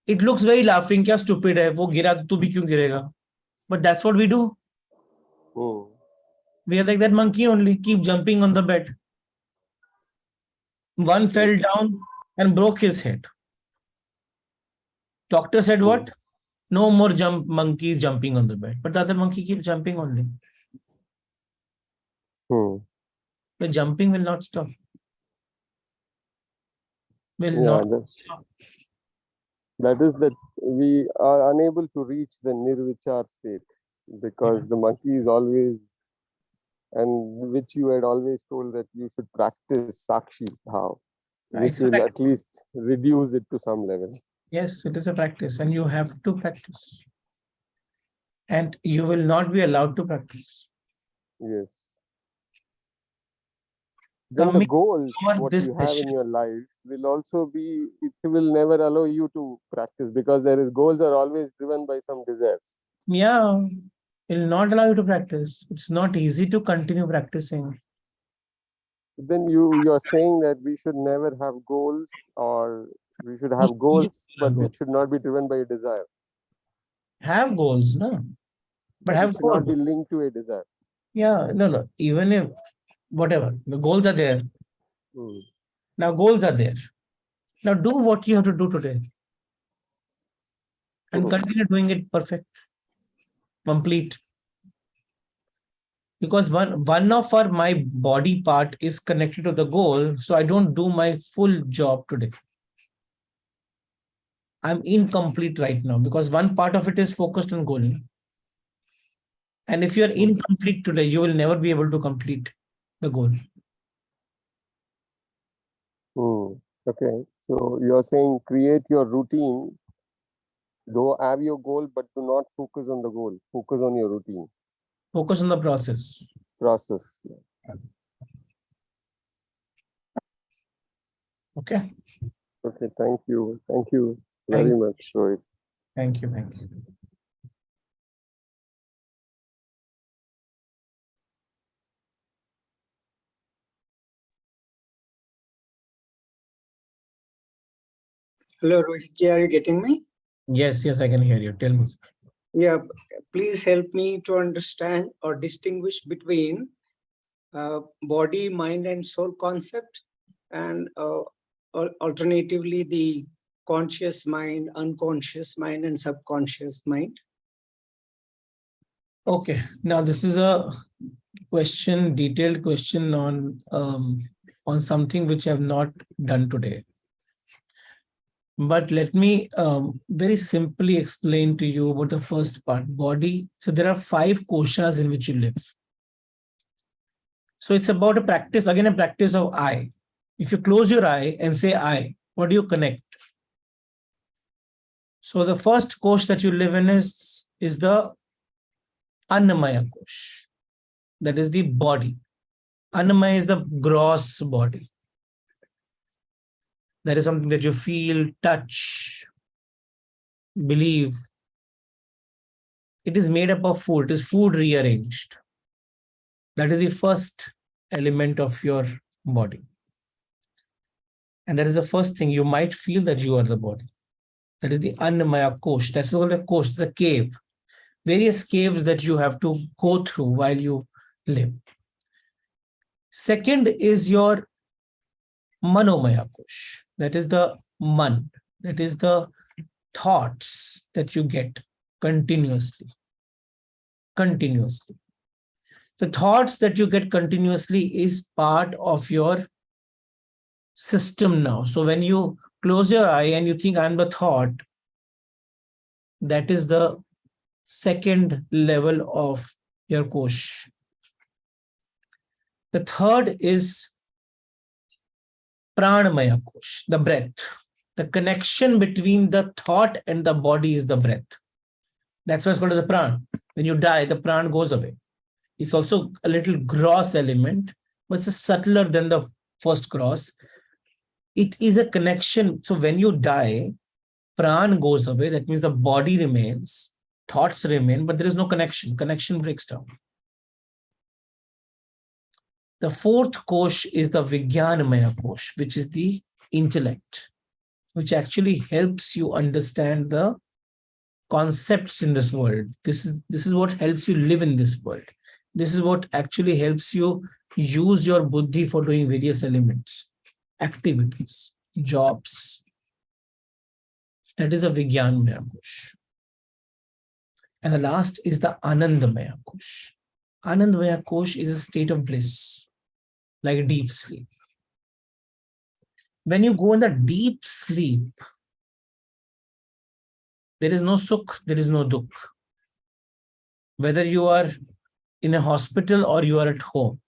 It looks very laughing. Kya stupid hai. Wo gira tu bhi kyun girega? But that's what we do. We are like that monkey only. Keep jumping on the bed. One fell down and broke his head. Doctor said what? No more monkeys jumping on the bed. But the other monkey keeps jumping only. The jumping will not stop. Will not stop. That is that we are unable to reach the nirvichar state because the monkey is always, and which you had always told that you should practice sakshi bhav, which will at least reduce it to some level. Yes, it is a practice, and you have to practice. And you will not be allowed to practice. Yes. Then the goals, what you have in your life, will also be, it will never allow you to practice because goals are always driven by some desires. Yeah, it will not allow you to practice. It's not easy to continue practicing. Then you are saying that we should never have goals, or we should have goals, but it should not be driven by a desire. Have goals, no? But have it should not be linked to a desire. Yeah, no. Even if, whatever, the goals are there. Now goals are there. Now do what you have to do today. And continue doing it perfect. Complete. Because one of my body part is connected to the goal, so I don't do my full job today. I'm incomplete right now because one part of it is focused on goal. And if you're incomplete today, you will never be able to complete the goal. Okay. So you're saying create your routine, though have your goal, but do not focus on the goal. Focus on your routine. Focus on the process. Okay. Okay, thank you. Thank you very much, Rohit. Thank you. Hello, Rohit, are you getting me? Yes, I can hear you. Tell me. Yeah, please help me to understand or distinguish between body, mind, and soul concept, and alternatively the conscious mind, unconscious mind, and subconscious mind. Okay, now this is a question, detailed question on something which I have not done today. But let me very simply explain to you about the first part, body. So there are 5 koshas in which you live. So it's about a practice, again, a practice of I. If you close your eye and say I, what do you connect? So the first kosh that you live in is the Annamaya kosh. That is the body. Annamaya is the gross body. That is something that you feel, touch, believe. It is made up of food. It is food rearranged. That is the first element of your body. And that is the first thing you might feel that you are the body. That is the Annamaya kosh. That's called a kosh. It's a cave. Various caves that you have to go through while you live. Second is your Manomaya kosh. That is the man. That is the thoughts that you get continuously. The thoughts that you get continuously is part of your system now. So when you close your eye and you think I'm the thought, that is the second level of your kosh. The third is Pranamaya kosh, the breath. The connection between the thought and the body is the breath. That's why it's called as a pran. When you die, the pran goes away. It's also a little gross element, but it's subtler than the first gross. It is a connection. So when you die, pran goes away. That means the body remains, thoughts remain, but there is no connection. Connection breaks down. The fourth kosh is the Vijnanamaya kosh, which is the intellect, which actually helps you understand the concepts in this world. This is what helps you live in this world. This is what actually helps you use your buddhi for doing various elements, activities, jobs. That is a Vijnanamaya kosh. And the last is the Anandamaya kosh. Anandamaya kosh is a state of bliss, like deep sleep. When you go in the deep sleep, There is no sukh, there is no dukh. Whether you are in a hospital or you are at home,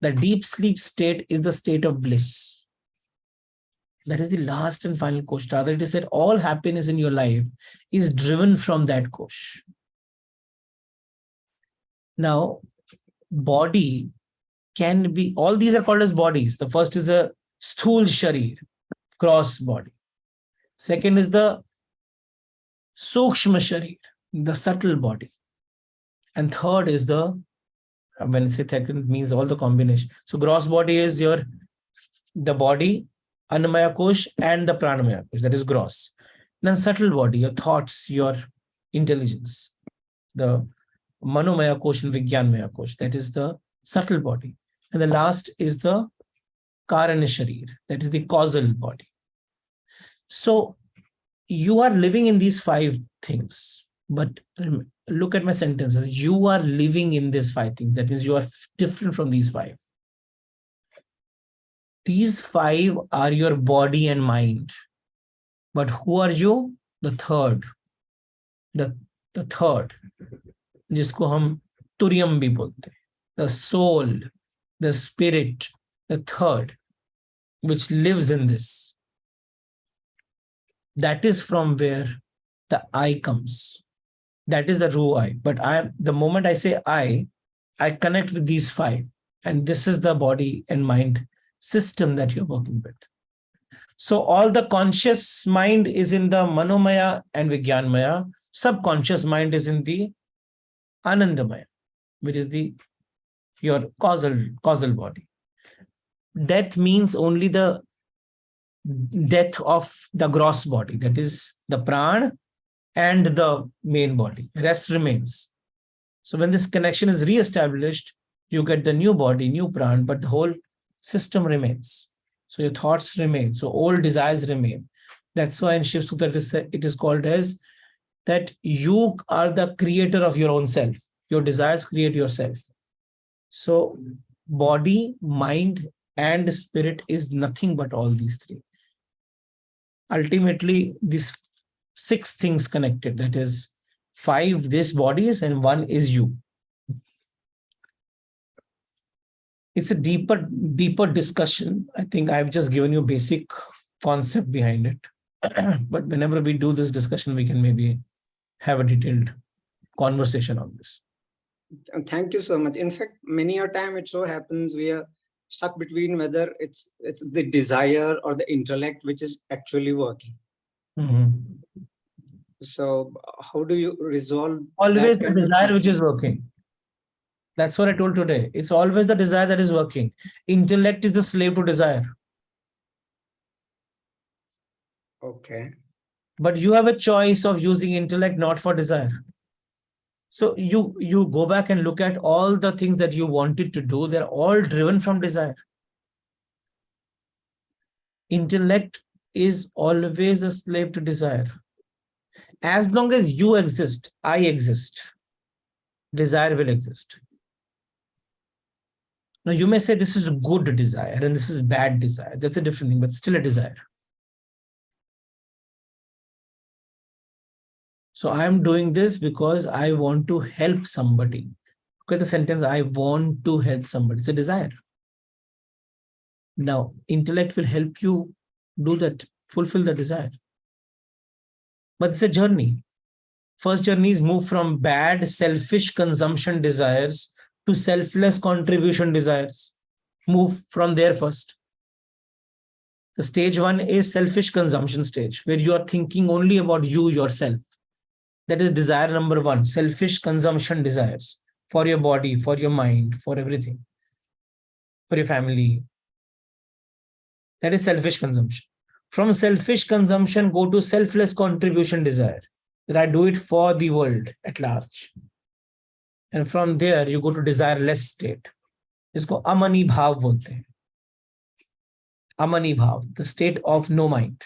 the deep sleep state is the state of bliss. That is the last and final kosh. Rather, it is said all happiness in your life is driven from that kosh. Now, body can be, all these are called as bodies. The first is a sthul sharir, gross body. Second is the sukshma sharir, the subtle body. And third is the, when I say third, it means all the combination. So gross body is the body, Annamaya Kosh and the Pranamaya Kosh, that is gross. Then subtle body, your thoughts, your intelligence, the Manomaya Kosh and Vigyanmaya Kosh, that is the subtle body. And the last is the Karana Sharir, that is the causal body. So you are living in these five things, but look at my sentences. You are living in these five things. That means you are different from these five. These five are your body and mind. But who are you? The third. The third. जिसको हम तुरियम भी बोलते हैं. The soul, the spirit, the third, which lives in this. That is from where the I comes. That is the true I. But the moment I say I connect with these five. And this is the body and mind system that you're working with. So all the conscious mind is in the Manomaya and Vigyanmaya. Subconscious mind is in the Anandamaya, which is your causal body. Death means only the death of the gross body, that is the prana and the main body. Rest remains. So when this connection is re-established, you get the new body, new prana, but the whole system remains. So your thoughts remain. So old desires remain. That's why in Shiv Sutra it is called as that you are the creator of your own self. Your desires create yourself. So body, mind, and spirit is nothing but all these three. Ultimately, these six things connected. That is five these bodies and one is you. It's a deeper discussion. I think I've just given you basic concept behind it. But whenever we do this discussion, we can maybe have a detailed conversation on this. Thank you so much. In fact, many a time it so happens we are stuck between whether it's the desire or the intellect which is actually working. Mm-hmm. So how do you resolve? Always the desire which is working. That's what I told today. It's always the desire that is working. Intellect is the slave to desire. Okay. But you have a choice of using intellect not for desire. So you go back and look at all the things that you wanted to do. They're all driven from desire. Intellect is always a slave to desire. As long as you exist, I exist, desire will exist. Now you may say this is good desire and this is bad desire. That's a different thing, but still a desire. So I'm doing this because I want to help somebody. Look at the sentence, I want to help somebody. It's a desire. Now, intellect will help you do that, fulfill the desire. But it's a journey. First journey is move from bad, selfish consumption desires to selfless contribution desires. Move from there first. The stage one is selfish consumption stage, where you are thinking only about you, yourself. That is desire number one, selfish consumption desires for your body, for your mind, for everything, for your family. That is selfish consumption. From selfish consumption, go to selfless contribution desire, that I do it for the world at large. And from there, you go to desireless state. Isko amani bhav bolte hain. Amani bhav, the state of no mind.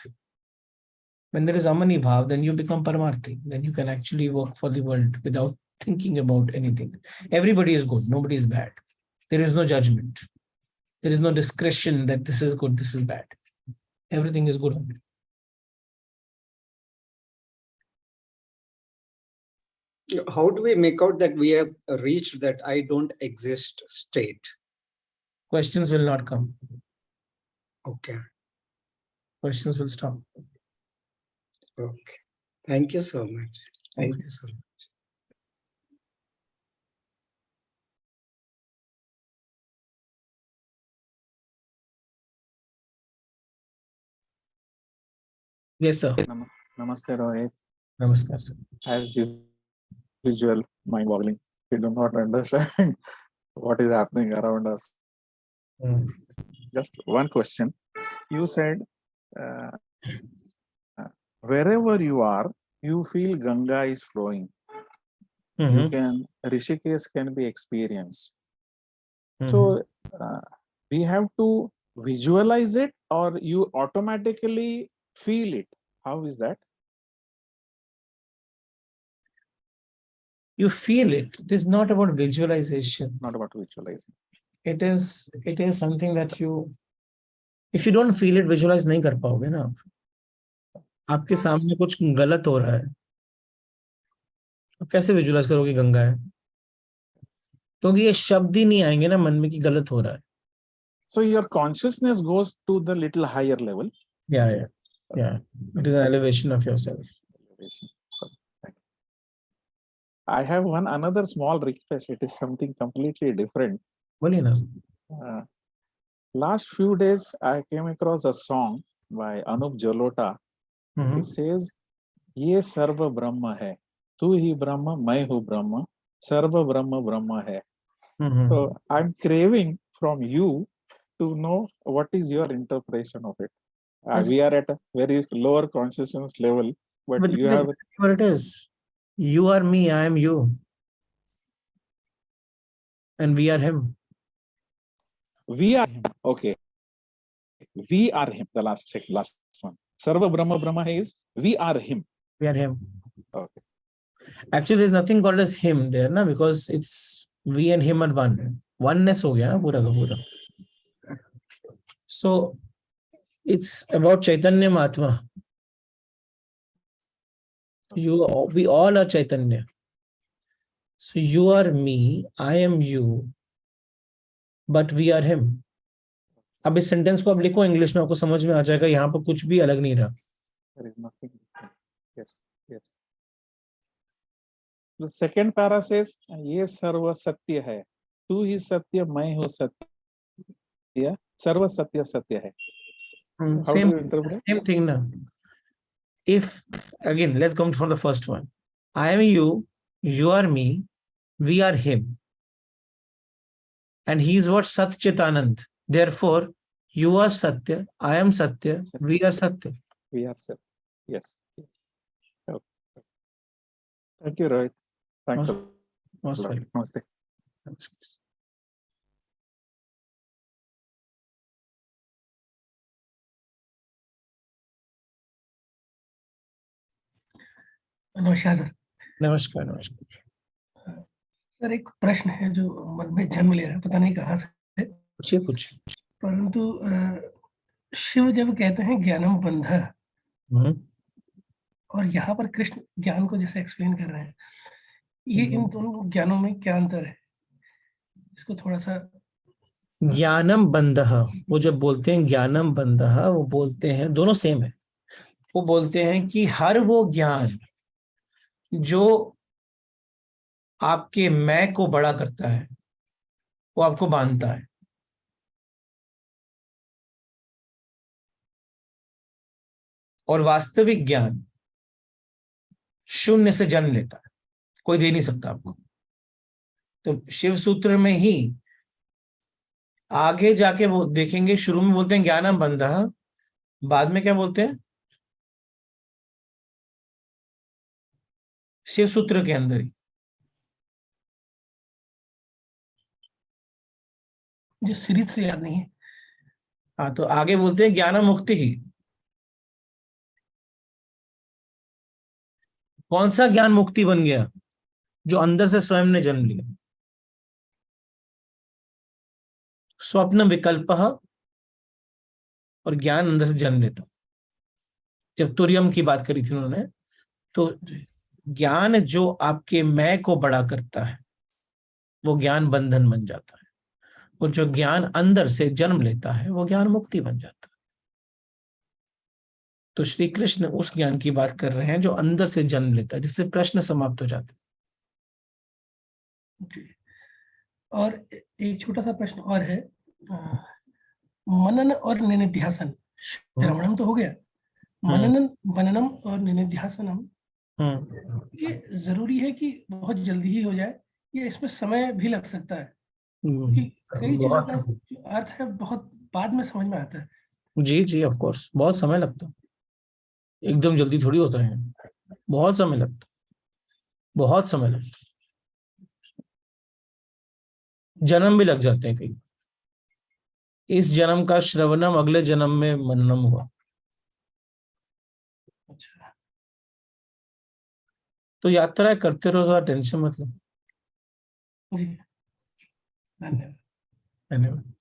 When there is amani bhav, then you become paramarthi. Then you can actually work for the world without thinking about anything. Everybody is good. Nobody is bad. There is no judgment. There is no discretion that this is good, this is bad. Everything is good only. How do we make out that we have reached that I don't exist state? Questions will not come. Okay. Questions will stop. Okay. Thank you so much. Thank you so much. Yes, sir. Namaste, Rohit. Namaskar, sir. As usual, mind-boggling. We do not understand what is happening around us. Just one question. You said, wherever you are, you feel Ganga is flowing. You can, Rishikesh can be experienced. So we have to visualize it, or you automatically feel it. How is that? You feel it. It is not about visualization. Not about visualizing. It is something that you, if you don't feel it, visualize नहीं कर पाओगे ना आप. आपके सामने कुछ गलत हो रहा है, आप कैसे विजुलाइज करोगे गंगा है? क्योंकि ये शब्द ही नहीं आएंगे ना मन में कि गलत हो रहा है. So your consciousness goes to the little higher level. Yeah. It is an elevation of yourself. I have another small request. It is something completely different. बोलिए ना. Last few days, I came across a song by Anup Jalota. It says, "ये सर्व ब्रह्म है, तू ही ब्रह्म, मैं हूँ ब्रह्म, सर्व ब्रह्म ब्रह्म है." So I'm craving from you to know what is your interpretation of it. We are at a very lower consciousness level, but you have what it is. You are me, I am you, and we are him. We are him. Okay. We are him. The last one. Sarva Brahma Brahma is we are him. We are him. Okay. Actually, there's nothing called as him there, na, because it's we and him are one. Oneness ho gaya na pura ka pura. So it's about Chaitanya Mahatma. We all are Chaitanya. So you are me, I am you, but we are him. अब इस सेंटेंस को आप लिखो इंग्लिश में, आपको समझ में आ जाएगा यहाँ पर कुछ भी अलग नहीं रहा. There is nothing. Yes. The second para says, ये सर्व सत्य है, तू ही सत्य, मैं हूँ सत्य, सर्व सत्य सत्य है. How do you interpret? Same thing now. If again, let's come from the first one. I am you, you are me, we are him, and he is what? Sat Chitanand. Therefore, you are Satya, I am Satya, we are Satya. We are Satya. Yes. Okay. Thank you, Rohit. Thanks a lot. Namaste. नमस्कार सर. नमस्कार. सर एक प्रश्न है जो मन में जन्म ले रहा है, पता नहीं कहाँ से. कुछ परंतु शिव जब कहते हैं ज्ञानम बंध, और यहाँ पर कृष्ण ज्ञान को जैसे एक्सप्लेन कर रहे हैं, ये इन दोनों ज्ञानों में क्या अंतर है, इसको थोड़ा सा. ज्ञानम बंधः, वो जब बोलते हैं ज्ञानम बंधः, वो बोलते हैं दोनों सेम है. वो बोलते हैं कि हर वो ज्ञान जो आपके मैं को बड़ा करता है, वो आपको बांधता है. और वास्तविक ज्ञान शून्य से जन्म लेता है, कोई दे नहीं सकता आपको. तो शिव सूत्र में ही आगे जाके वो देखेंगे, शुरू में बोलते हैं ज्ञानम बंधः, बाद में क्या बोलते हैं? शिव सूत्र के अंदर ही जो सीरीज से याद नहीं है. हाँ, तो आगे बोलते हैं ज्ञान मुक्ति ही. कौन सा ज्ञान मुक्ति बन गया? जो अंदर से स्वयं ने जन्म लिया. स्वप्न विकल्प और ज्ञान अंदर से जन्म लेता. जब तुरियम की बात करी थी उन्होंने, तो ज्ञान जो आपके मैं को बड़ा करता है वो ज्ञान बंधन बन जाता है, और जो ज्ञान अंदर से जन्म लेता है वो ज्ञान मुक्ति बन जाता है। तो श्री कृष्ण उस ज्ञान की बात कर रहे हैं जो अंदर से जन्म लेता है, जिससे प्रश्न समाप्त हो जाते जी। और एक छोटा सा प्रश्न और है, मनन और निनिध्यासन, श्रवणम तो हो गया, मननम मननम और निनिध्यासनम, ये जरूरी है कि बहुत जल्दी ही हो जाए, या इसमें समय भी लग सकता है? कि कई चीजों का जो अर्थ है बहुत बाद में समझ में आता है। जी जी, ऑफ कोर्स बहुत समय लगता है, एकदम जल्दी थोड़ी होता है, बहुत समय लगता है, बहुत समय लगता है, जन्म भी लग जाते हैं कई। इस जन्म का श्रवणम अगले जन्म में मननम हुआ। अच्छा, तो यात्रा करते रहो, ज़्यादा टेंशन मत लो। जी, धन्यवाद। धन्यवाद।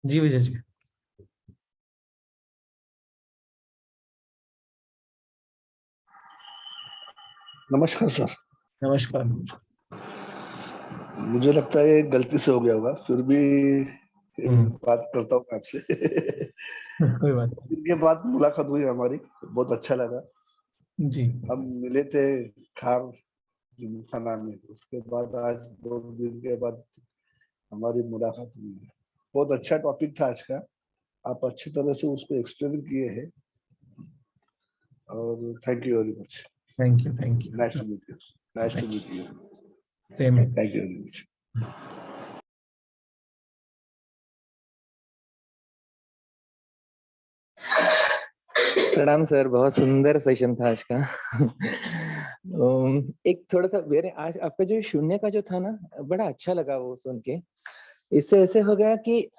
जी विजय जी। नमस्कार सर। नमस्कार। मुझे लगता है ये गलती से हो गया होगा, फिर भी बात करता हूँ आपसे। कोई बात नहीं। दिन के बाद मुलाकात हुई हमारी, बहुत अच्छा लगा। जी, हम मिले थे खार जिमखाना में, उसके बाद आज 2 दिन के बाद हमारी मुलाकात हुई है। बहुत अच्छा टॉपिक था आज का, आप अच्छी तरह से उसको एक्सप्लेन किए हैं, और thank you very much. Thank you, thank you. Nice to meet you. Nice to meet you. Same है। Thank you very much. प्रणाम सर, बहुत सुंदर सेशन था आज का। एक थोड़ा सा मेरे आज आपका जो शून्य का जो था ना, बड़ा अच्छा लगा वो सुन के। इससे ऐसे हो गया कि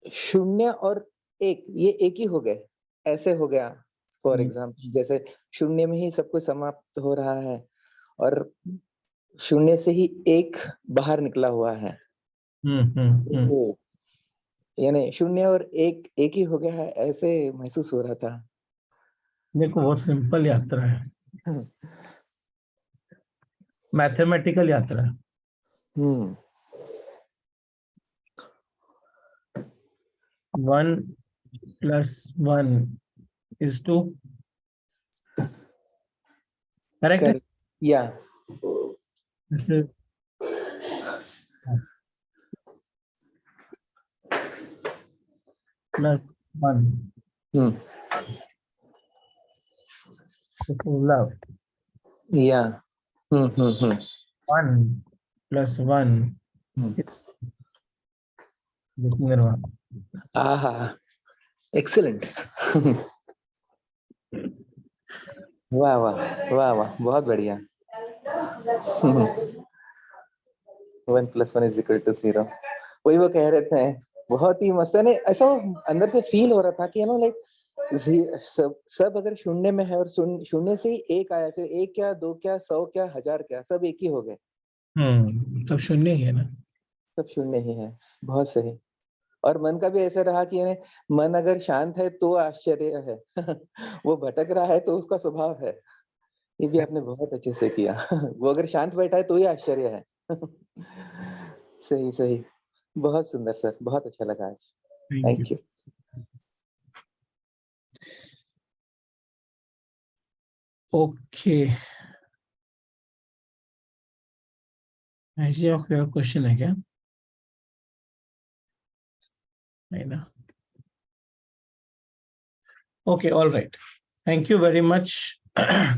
शून्य और एक, ये एक ही हो गए, ऐसे हो गया। फॉर एग्जाम्पल जैसे शून्य में ही सब कुछ समाप्त हो रहा है, और शून्य से ही एक बाहर निकला हुआ है। वो यानी शून्य और एक ही हो गया है, ऐसे महसूस हो रहा था। देखो बहुत सिंपल यात्रा है, मैथमेटिकल यात्रा है। 1 + 1 is 2, करेक्ट है? या +1 love, या 1 + 1 निर्वाण। आहा, एक्सीलेंट। वाह वाह वाह वाह, बहुत बढ़िया। 1 + 1 = 0। वही वो कह रहे थे, बहुत ही मस्त है। नहीं, ऐसा अंदर से फील हो रहा था कि लाइक सब अगर शून्य में है और शून्य से ही एक आया, फिर एक क्या, दो क्या, 100 क्या, 1000 क्या, सब एक ही हो गए। तब शून्य ही है ना, सब शून्य ही है। बहुत सही। और मन का भी ऐसा रहा कि मन अगर शांत है तो आश्चर्य है। वो भटक रहा है तो उसका स्वभाव है। ये भी आपने बहुत अच्छे से किया। वो अगर शांत बैठा है तो ही आश्चर्य है। सही सही, बहुत सुंदर सर, बहुत अच्छा लगा आज। Thank you. ओके, ऐसे आपका क्वेश्चन है क्या? नहीं ना? Okay, all right. Thank you very much.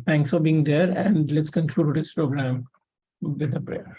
Thanks for being there, and let's conclude this program with a prayer.